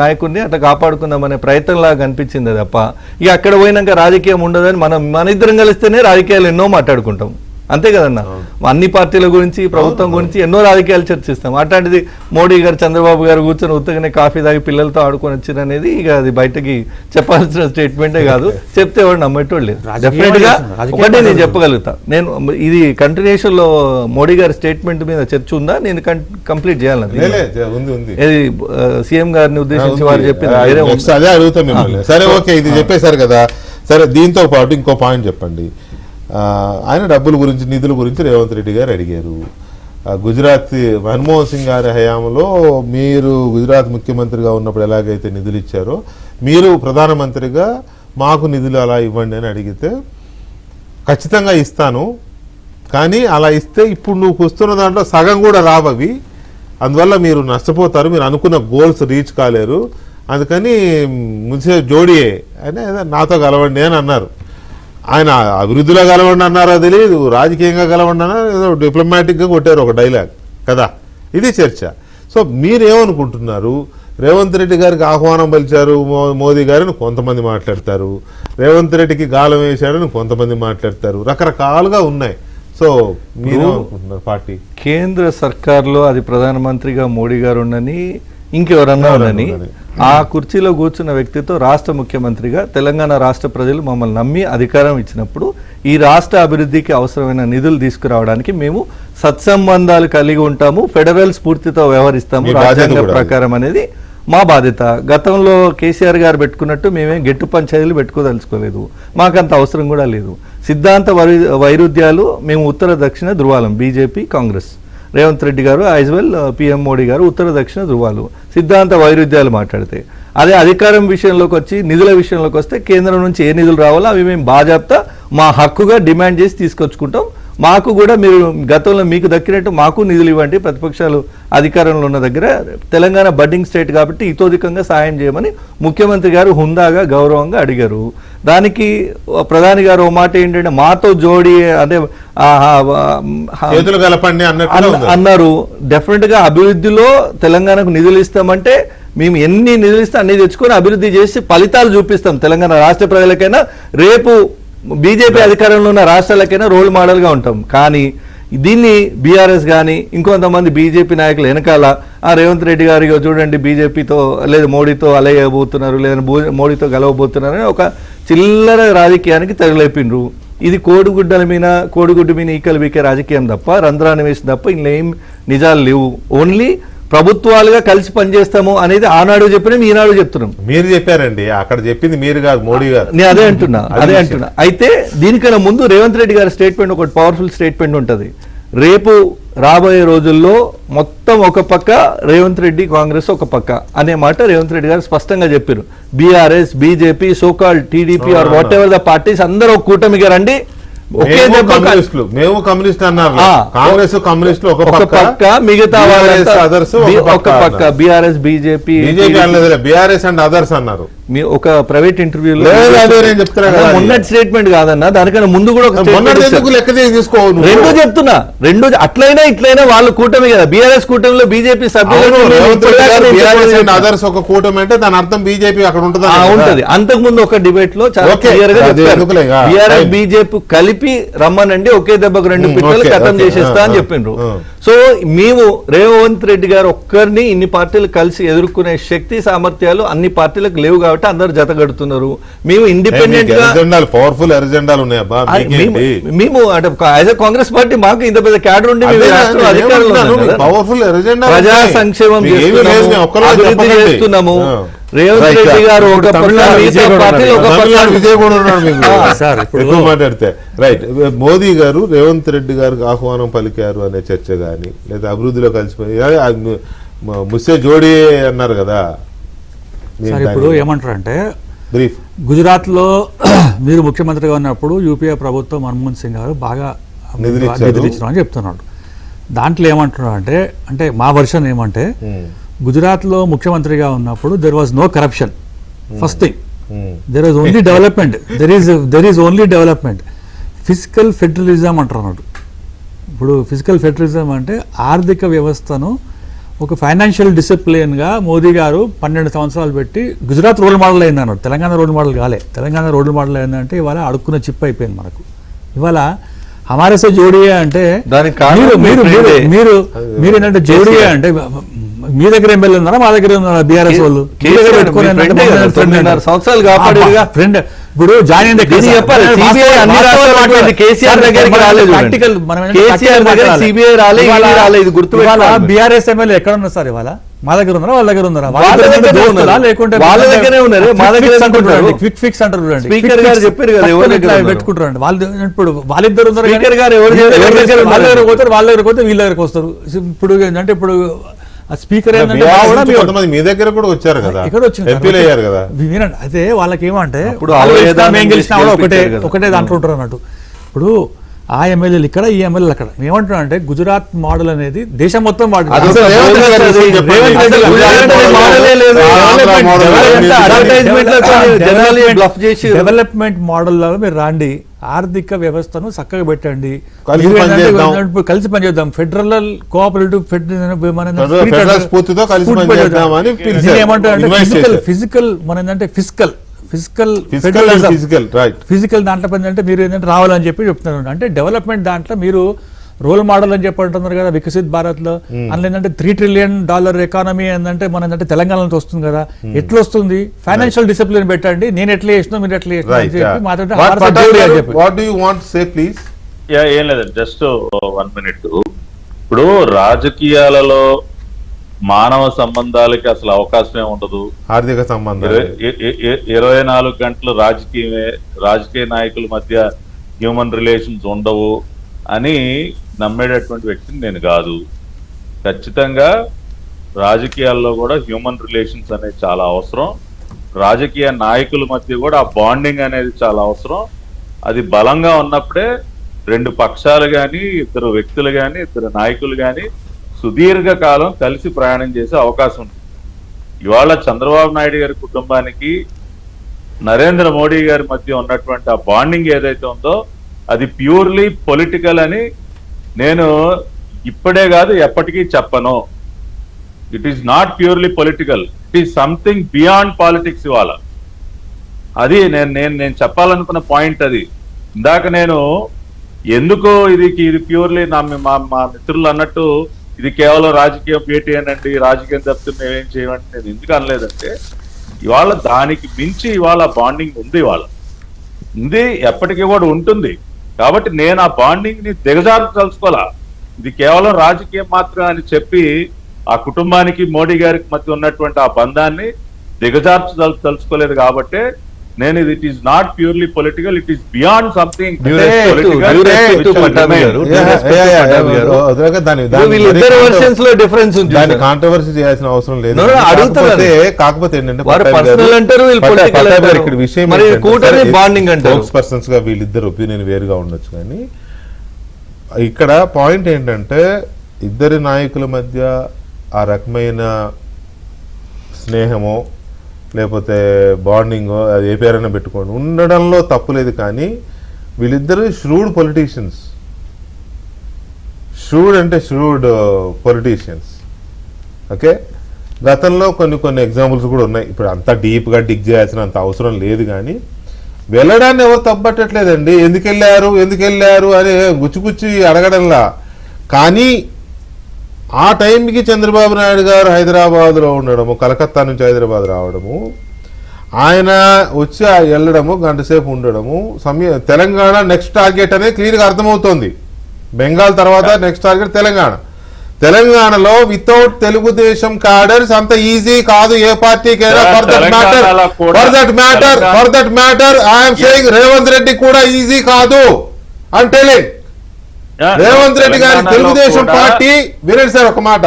S3: నాయకుడిని అట్లా కాపాడుకుందామనే ప్రయత్నంలాగా కనిపించింది తప్ప ఇక అక్కడ పోయినాక రాజకీయం ఉండదని మన ఇద్దరం కలిస్తేనే రాజకీయాలు ఎన్నో మాట్లాడుకుంటాం, అంతే కదన్నా. అన్ని పార్టీల గురించి ప్రభుత్వం గురించి ఎన్నో రాజకీయాలు చర్చిస్తాం. అట్లాంటిది మోడీ గారు చంద్రబాబు గారు కూర్చొని ఉత్తగానే కాఫీ తాగి పిల్లలతో ఆడుకొని వచ్చిన అనేది ఇక అది బయటకి చెప్పాల్సిన స్టేట్మెంటే కాదు, చెప్తే ఎవరు నమ్మేటోళ్ళు లేదు. డెఫినెట్ గా ఒకటే నేను చెప్పగలుగుతా, నేను ఇది కంటిన్యూషన్ లో మోడీ గారి స్టేట్మెంట్ మీద చర్చ ఉందా, నేను కంప్లీట్ చేయాలని ఇది సీఎం గారిని ఉద్దేశించి వారు చెప్పింది
S1: అదే అడుగుతాం మిమ్మల్ని. సరే ఓకే, ఇది చెప్పేశారు కదా. సరే, దీంతో పాటు ఇంకో పాయింట్ చెప్పండి. ఆయన డబ్బుల గురించి, నిధుల గురించి రేవంత్ రెడ్డి గారు అడిగారు. గుజరాత్ మన్మోహన్ సింగ్ గారి హయాంలో మీరు గుజరాత్ ముఖ్యమంత్రిగా ఉన్నప్పుడు ఎలాగైతే నిధులు ఇచ్చారో మీరు ప్రధానమంత్రిగా మాకు నిధులు అలా ఇవ్వండి అని అడిగితే ఖచ్చితంగా ఇస్తాను, కానీ అలా ఇస్తే ఇప్పుడు నువ్వు వస్తున్న దాంట్లో సగం కూడా రావవి, అందువల్ల మీరు నష్టపోతారు, మీరు అనుకున్న గోల్స్ రీచ్ కాలేరు, అందుకని ముందే జోడియే అని నాతో కలవండి అని అన్నారు. ఆయన అభివృద్ధిలో కలవండి అన్నారో తెలియదు, రాజకీయంగా కలవండి అన్నారు, ఏదో డిప్లొమాటిక్గా కొట్టారు ఒక డైలాగ్ కదా. ఇది చర్చ. సో మీరేమనుకుంటున్నారు? రేవంత్ రెడ్డి గారికి ఆహ్వానం పలిచారు మోదీ గారిని కొంతమంది మాట్లాడతారు, రేవంత్ రెడ్డికి గాలం వేశాడని కొంతమంది మాట్లాడతారు, రకరకాలుగా ఉన్నాయి. సో మీరేమనుకుంటున్నారు? పార్టీ
S3: కేంద్ర సర్కార్లో అది ప్రధానమంత్రిగా మోడీ గారు ఉండని ఇంకెవరన్నా ఉండని ఆ కుర్చీలో కూర్చున్న వ్యక్తితో రాష్ట్ర ముఖ్యమంత్రిగా తెలంగాణ రాష్ట్ర ప్రజలు మమ్మల్ని నమ్మి అధికారం ఇచ్చినప్పుడు ఈ రాష్ట్ర అభివృద్ధికి అవసరమైన నిధులు తీసుకురావడానికి మేము సత్సంబంధాలు కలిగి ఉంటాము, ఫెడరల్ స్ఫూర్తితో వ్యవహరిస్తాము రాజ్యాంగ ప్రకారం అనేది మా బాధ్యత. గతంలో కేసీఆర్ గారు పెట్టుకున్నట్టు మేమేం గెట్టు పంచాయతీలు పెట్టుకోదలుచుకోలేదు, మాకంత అవసరం కూడా లేదు. సిద్ధాంత వైరుధ్యాలు మేము ఉత్తర దక్షిణ ధృవాలం, బీజేపీ కాంగ్రెస్, రేవంత్ రెడ్డి గారు యాజ్ వెల్ పిఎం మోడీ గారు ఉత్తర దక్షిణ ధృవాలు, సిద్ధాంత వైరుధ్యాలు మాట్లాడితే. అదే అధికారం విషయంలోకి వచ్చి నిధుల విషయంలోకి వస్తే కేంద్రం నుంచి ఏ నిధులు రావాలో అవి మేము బాజాప్తా మా హక్కుగా డిమాండ్ చేసి తీసుకొచ్చుకుంటాం. మాకు కూడా మీరు గతంలో మీకు దక్కినట్టు మాకు నిధులు ఇవ్వండి, ప్రతిపక్షాలు అధికారంలో ఉన్న దగ్గర తెలంగాణ బడ్డింగ్ స్టేట్ కాబట్టి ఇతోధికంగా సాయం చేయమని ముఖ్యమంత్రి గారు హుందాగా గౌరవంగా అడిగారు. దానికి ప్రధాని గారు ఓ మాట ఏంటంటే మాతో జోడి అంటే
S1: కలపండి
S3: అన్నారు. డెఫినెట్ గా అభివృద్ధిలో తెలంగాణకు నిధులు ఇస్తామంటే మేము ఎన్ని నిధులు ఇస్తే అన్ని తెచ్చుకొని అభివృద్ధి చేసి ఫలితాలు చూపిస్తాం తెలంగాణ రాష్ట్ర ప్రజలకైనా, రేపు బీజేపీ అధికారంలో ఉన్న రాష్ట్రాలకైనా రోల్ మోడల్గా ఉంటాం. కానీ దీన్ని బీఆర్ఎస్ కానీ ఇంకొంతమంది బీజేపీ నాయకులు వెనకాల రేవంత్ రెడ్డి గారి చూడండి బీజేపీతో లేదా మోడీతో అలయబోతున్నారు, లేదా మోడీతో గెలవబోతున్నారు అని ఒక చిల్లర రాజకీయానికి తగిలిపిండ్రు. ఇది కోడిగుడ్డు మీద ఈకలు బీకే రాజకీయం తప్ప, రంధ్రాన్ని వేసి తప్ప ఇందులో ఏం నిజాలు లేవు. ఓన్లీ ప్రభుత్వాలుగా కలిసి పనిచేస్తాము అనేది ఆనాడు చెప్పినాం, ఈనాడు చెప్తున్నాం.
S1: మీరు చెప్పారండి, అక్కడ చెప్పింది మీరు కాదు, మోడీ గారు.
S3: నేను అదే అంటున్నా. అయితే దీనికన్నా ముందు రేవంత్ రెడ్డి గారి స్టేట్మెంట్ ఒకటి పవర్ఫుల్ స్టేట్మెంట్ ఉంటుంది. రేపు రాబోయే రోజుల్లో మొత్తం ఒక పక్క రేవంత్ రెడ్డి కాంగ్రెస్ ఒక పక్క అనే మాట రేవంత్ రెడ్డి గారు స్పష్టంగా చెప్పారు. BRS, BJP, so called TDP or whatever the parties అందరూ ఒక కూటమిగా రండి,
S1: మేము కమ్యూనిస్ట్ అన్నారు, కాంగ్రెస్ కమ్యూనిస్టులు ఒక పక్క,
S3: మిగతా
S1: అదర్స్
S3: ఒక పక్క, BRS, BJP
S1: BRS and others అన్నారు.
S3: ఒక ప్రైవేట్ ఇంటర్వ్యూలో మొన్నటి స్టేట్మెంట్ కాదన్నా, దానికన్నా ముందు కూడా రెండు చెప్తున్నా. రెండు అట్లయినా ఇట్లయినా వాళ్ళు కూటమి కదా, బీఆర్ఎస్ కూటమిలో బీజేపీ సభ్యులు
S1: అదర్స్ ఒక కూటమి అంటే దాని అర్థం బీజేపీ అక్కడ
S3: ఉంటది. అంతకు ముందు ఒక డిబేట్ లో చాలా క్లియర్ గా బీఆర్ఎస్ బీజేపీ కలిపి రమ్మనండి, ఒకే దెబ్బకు రెండు పిట్టలు ఖతం చేసేస్తా అని చెప్పిండ్రు. సో మేము రేవంత్ రెడ్డి గారు ఒక్కరిని ఇన్ని పార్టీలు కలిసి ఎదుర్కొనే శక్తి సామర్థ్యాలు అన్ని పార్టీలకు లేవు కాబట్టి అందరు జతగడుతున్నారు. మేము ఇండిపెండెంట్ గా
S1: పవర్ఫుల్ ఎజెండాలు
S3: మేము అంటే యాజ్ ఎ కాంగ్రెస్ పార్టీ మాకు ఇంత పెద్ద క్యాడర్ ఉండి ప్రజా సంక్షేమం అభివృద్ధి చేస్తున్నాము. రేవంత్ రెడ్డి గారు
S1: మాట్లాడితే రైట్, మోదీ గారు రేవంత్ రెడ్డి గారికి ఆహ్వానం పలికారు అనే చర్చ గాని, లేదా అభివృద్ధిలో కలిసిపోయి ముస్సే జోడీ అన్నారు కదా.
S2: ఇప్పుడు ఏమంటారంటే గుజరాత్ లో మీరు ముఖ్యమంత్రిగా ఉన్నప్పుడు యూపీఏ ప్రభుత్వం మన్మోహన్ సింగ్ గారు బాగా నిధులు ఇచ్చిన అని చెప్తున్నాడు. దాంట్లో ఏమంటున్నారు అంటే మా వర్షన్ ఏమంటే, గుజరాత్లో ముఖ్యమంత్రిగా ఉన్నప్పుడు there was no corruption. First thing, there was only development. There is only development. Physical federalism అంటున్నాడు. ఇప్పుడు ఫిజికల్ ఫెడరలిజం అంటే ఆర్థిక వ్యవస్థను ఒక ఫైనాన్షియల్ డిసిప్లిన్గా మోదీ గారు 12 సంవత్సరాలు పెట్టి గుజరాత్ రోల్ మోడల్ అయింది అన్నాడు. తెలంగాణ రోల్ మోడల్ కాలే. తెలంగాణ రోల్ మోడల్ అయిందంటే ఇవాళ అడుక్కున్న చిప్ అయిపోయింది మనకు. ఇవాళ హమారే సే జోడియే అంటే మీరు ఏంటంటే జోడియే అంటే మీ దగ్గర ఎమ్మెల్యే ఉన్నారా, మా దగ్గర ఉన్నారా బీఆర్ఎస్ వాళ్ళు?
S3: సంవత్సరాలు కాపాడేదిగా ఫ్రెండ్.
S2: ఇప్పుడు జాయిన్ బీఆర్ఎస్ ఎమ్మెల్యే ఎక్కడ ఉన్నారు సార్ ఇవాళ? మా దగ్గర ఉన్నారా, వాళ్ళ దగ్గర ఉన్నారా? లేకుంటే
S3: వాళ్ళ దగ్గరే ఉన్నారు.
S2: క్విక్ ఫిక్స్ అంటారు చూడండి,
S3: స్పీకర్ గారు చెప్పారు కదా
S2: పెట్టుకుంటారు. వాళ్ళు ఇప్పుడు వాళ్ళిద్దరు ఉన్నారు,
S3: స్పీకర్ గారు
S2: వాళ్ళ దగ్గర పోతారు, వాళ్ళ దగ్గర పోతే వీళ్ళ దగ్గరకు వస్తారు. ఇప్పుడు ఏంటంటే ఇప్పుడు స్పీకర్
S1: మీ దగ్గర కూడా వచ్చారు కదా, ఎంపీలు అయ్యారు కదా.
S2: అదే వాళ్ళకి ఏమంటే ఒకటే దాంట్లో ఉంటారు అన్నట్టు. ఇప్పుడు ఆ ఎమ్మెల్యేలు ఇక్కడ, ఈ ఎమ్మెల్యేలు అక్కడ. ఏమంటున్నా అంటే గుజరాత్ మోడల్ అనేది దేశం మొత్తం డెవలప్మెంట్ మోడల్ లాగా మీరు రాండి, ఆర్థిక వ్యవస్థను చక్కగా పెట్టండి, కలిసి పనిచేద్దాం, ఫెడరల్ కోఆపరేటివ్ ఏమంటారు ఫిజికల్ మన ఏంటంటే ఫిజికల్ దాంట్లో పని అంటే మీరు ఏంటంటే రావాలని చెప్పి చెప్తున్నారు. అంటే డెవలప్మెంట్ దాంట్లో మీరు రోల్ మోడల్ అని చెప్పి అంటున్నారు కదా వికసిత్ భారత్ లో. అందులో ఏంటంటే $3 ట్రిలియన్ ఎకానమీ ఏంటంటే మన ఏంటంటే తెలంగాణ నుంచి వస్తుంది కదా. ఎట్లా వస్తుంది? ఫైనాన్షియల్ డిసిప్లిన్ పెట్టండి, నేను ఎట్లా చేసినా మీరు ఎట్లా చేసినా అని చెప్పి
S5: ఏం లేదండి, జస్ట్ 1 minute. ఇప్పుడు రాజకీయాలలో మానవ సంబంధాలకి అసలు అవకాశమే ఉండదు.
S1: ఆర్థిక సంబంధం
S5: 24 గంటలు రాజకీయ నాయకుల మధ్య హ్యూమన్ రిలేషన్స్ ఉండవు అని నమ్మేటటువంటి వ్యక్తిని నేను కాదు. ఖచ్చితంగా రాజకీయాల్లో కూడా హ్యూమన్ రిలేషన్స్ అనేది చాలా అవసరం. రాజకీయ నాయకుల మధ్య కూడా ఆ బాండింగ్ అనేది చాలా అవసరం. అది బలంగా ఉన్నప్పుడే 2 పక్షాలు కానీ, 2 వ్యక్తులు కానీ, 2 నాయకులు కానీ సుదీర్ఘకాలం కలిసి ప్రయాణం చేసే అవకాశం ఉంది. ఇవాళ చంద్రబాబు నాయుడు గారి కుటుంబానికి నరేంద్ర మోడీ గారి మధ్య ఉన్నటువంటి ఆ బాండింగ్ ఏదైతే ఉందో అది ప్యూర్లీ పొలిటికల్ అని నేను ఇప్పుడే కాదు ఎప్పటికీ చెప్పను. It is not purely political, it is something beyond politics ఇవాళ. అది నేను చెప్పాలనుకున్న పాయింట్ అది. ఇందాక నేను ఎందుకు ఇది ప్యూర్లీ మా మిత్రులు అన్నట్టు ఇది కేవలం రాజకీయ భేటీ అనండి, రాజకీయం తప్పితే మేమేం చేయమంటే నేను ఎందుకు అనలేదంటే, ఇవాళ దానికి మించి ఇవాళ బాండింగ్ ఉంది, ఇవాళ ఉంది, ఎప్పటికీ కూడా ఉంటుంది. కాబట్టి నేను ఆ బాండింగ్ ని దిగజార్చదలుచుకోవాలా. ఇది కేవలం రాజకీయం మాత్రమే అని చెప్పి ఆ కుటుంబానికి మోడీ గారికి మధ్య ఉన్నటువంటి ఆ బంధాన్ని దిగజార్చదలుచుకోలేదు. కాబట్టి నేను it is not purely political, it is beyond something
S3: వీళ్ళిద్దరు వర్షన్స్ లో డిఫరెన్స్ ఉంది.
S1: దాన్ని కాంట్రవర్సీ చేయాల్సిన అవసరం లేదు.
S3: అడుగుతారు
S1: కాకపోతే ఏంటంటే
S3: ఇక్కడ విషయం బాండింగ్ అంటే
S1: పర్సన్స్ గా వీళ్ళిద్దరు ఒపీనియన్ వేరుగా ఉండొచ్చు, కానీ ఇక్కడ పాయింట్ ఏంటంటే ఇద్దరి నాయకుల మధ్య ఆ రకమైన స్నేహమో లేకపోతే బాండింగో అది ఏ పేరైనా పెట్టుకోండి ఉండడంలో తప్పులేదు. కానీ వీళ్ళిద్దరు ష్రూడ్ పొలిటీషియన్స్, ష్రూడ్ అంటే ష్రూడ్ పొలిటీషియన్స్. ఓకే, గతంలో కొన్ని ఎగ్జాంపుల్స్ కూడా ఉన్నాయి. ఇప్పుడు అంత డీప్గా డిగ్ చేయాల్సిన అంత అవసరం లేదు, కానీ వెళ్ళడాన్ని ఎవరు తప్పట్టట్లేదండి. ఎందుకు వెళ్ళారు అని గుచ్చి అడగడంలా. కానీ ఆ టైంకి చంద్రబాబు నాయుడు గారు హైదరాబాద్లో ఉండడము, కలకత్తా నుంచి హైదరాబాద్ రావడము, ఆయన వచ్చి వెళ్ళడము, గంట సేపు ఉండడము, తెలంగాణ నెక్స్ట్ టార్గెట్ అనేది క్లియర్గా అర్థమవుతోంది. బెంగాల్ తర్వాత నెక్స్ట్ టార్గెట్ తెలంగాణలో వితౌట్ తెలుగుదేశం క్యాడర్స్ అంత ఈజీ కాదు ఏ పార్టీకైనా. For that matter I'm saying Revanth Reddy కూడా ఈజీ కాదు అని టెలింగ్. రేవంత్ రెడ్డి గారి తెలుగుదేశం పార్టీ, వినండి సార్ ఒక మాట,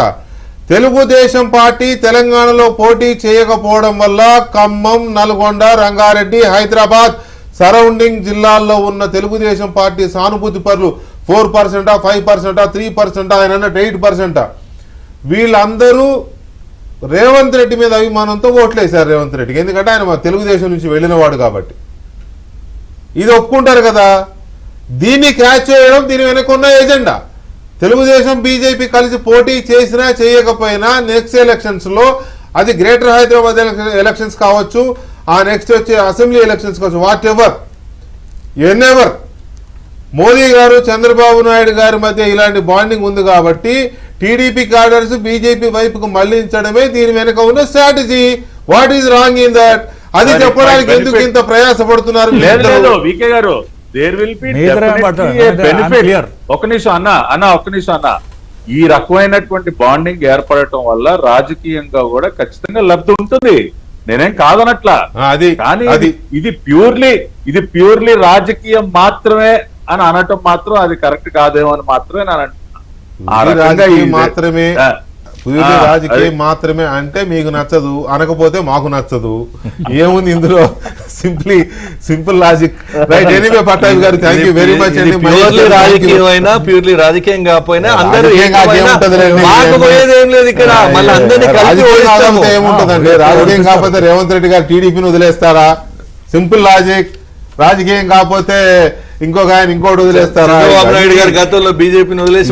S1: తెలుగుదేశం పార్టీ తెలంగాణలో పోటీ చేయకపోవడం వల్ల ఖమ్మం, నల్గొండ, రంగారెడ్డి, హైదరాబాద్ సరౌండింగ్ జిల్లాల్లో ఉన్న తెలుగుదేశం పార్టీ సానుభూతి పరులు 4%, 5%, 3%, ఆయన అన్నట్టు 8%, వీళ్ళందరూ రేవంత్ రెడ్డి మీద అభిమానంతో ఓట్లేశారు రేవంత్ రెడ్డికి. ఎందుకంటే ఆయన తెలుగుదేశం నుంచి వెళ్ళినవాడు కాబట్టి. ఇది ఒప్పుకుంటారు కదా. దీన్ని క్యాచ్ చేయడం దీని వెనకున్న ఎజెండా. తెలుగుదేశం బీజేపీ కలిసి పోటీ చేసినా చేయకపోయినా నెక్స్ట్ ఎలక్షన్స్ లో, అది గ్రేటర్ హైదరాబాద్ ఎలక్షన్స్ కావచ్చు, ఆ నెక్స్ట్ వచ్చే అసెంబ్లీ ఎలక్షన్స్ కావచ్చు, వాట్ ఎవర్ ఎనెవర్, మోదీ గారు చంద్రబాబు నాయుడు గారి మధ్య ఇలాంటి బాండింగ్ ఉంది కాబట్టి టీడీపీ క్యాడర్స్ బీజేపీ వైపుకు మళ్లించడమే దీని వెనక ఉన్న strategy. What is wrong in that? అది చెప్పడానికి ఎందుకు ఇంత ప్రయాసపడుతున్నారు?
S5: There will be benefit. ఒక నిమిషం అన్న, ఈ రకమైనటువంటి బాండింగ్ ఏర్పడటం వల్ల రాజకీయంగా కూడా ఖచ్చితంగా లబ్ధి ఉంటుంది, నేనేం కాదనట్లా. కానీ ఇది ప్యూర్లీ రాజకీయం మాత్రమే అని అనటం మాత్రం అది కరెక్ట్ కాదేమో అని మాత్రమే నేను అంటున్నా.
S1: మాత్రమే రాజకీయం మాత్రమే అంటే మీకు నచ్చదు, అనకపోతే మాకు నచ్చదు, ఏముంది ఇందులో? Simple logic, right? Anyway Pattabhi గారు థ్యాంక్ యూ వెరీ మచ్ అండి.
S3: ప్యూర్లీ రాజకీయం అయినా ప్యూర్లీ రాజకీయం కాకపోయినా అందరూ
S1: ఏముంటదండి? రాజకీయం కాకపోతే రేవంత్ రెడ్డి గారు టీడీపీని వదిలేస్తారా? Simple logic. రాజకీయం కాకపోతే ఇంకొక ఆయన ఇంకోటి వదిలేస్తారా?
S3: చంద్రబాబు నాయుడు గారు గతంలో బీజేపీని వదిలేసి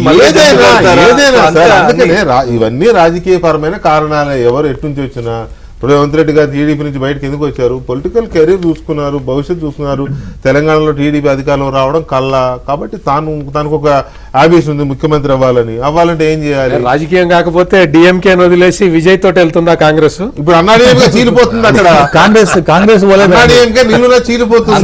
S1: అందుకనే ఇవన్నీ రాజకీయ పరమైన కారణాలే. ఎవరు ఎట్నుంచి వచ్చినా, ఇప్పుడు రేవంత్ రెడ్డి గారు టీడీపీ నుంచి బయటకు ఎందుకు వచ్చారు? పొలిటికల్ కెరీర్ చూసుకున్నారు, భవిష్యత్తు చూసుకున్నారు. తెలంగాణలో టీడీపీ అధికారంలో రావడం కల్లా, కాబట్టి తనకు ఒక ఆబిషన్ ఉంది ముఖ్యమంత్రి అవ్వాలంటే ఏం చేయాలి?
S4: రాజకీయం కాకపోతే డిఎంకే వదిలేసి విజయ్ తోటి వెళ్తుందా కాంగ్రెస్?
S1: ఇప్పుడు అన్నాడీఎంకే చీలిపోతుంది అక్కడ.
S2: కాంగ్రెస్
S1: అన్నాడీఎంకే నిలువున చీలిపోతుంది.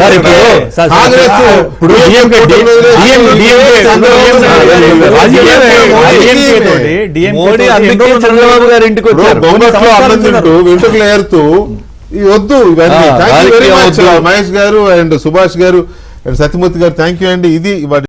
S3: చంద్రబాబు గారి ఇంటికి
S1: వెంట్రుకలు ఏరుతూ వద్దు ఇవన్నీ. Thank you very much Mahesh గారు అండ్ సుభాష్ గారు అండ్ సత్యమూర్తి గారు, థ్యాంక్ యూ అండి. ఇది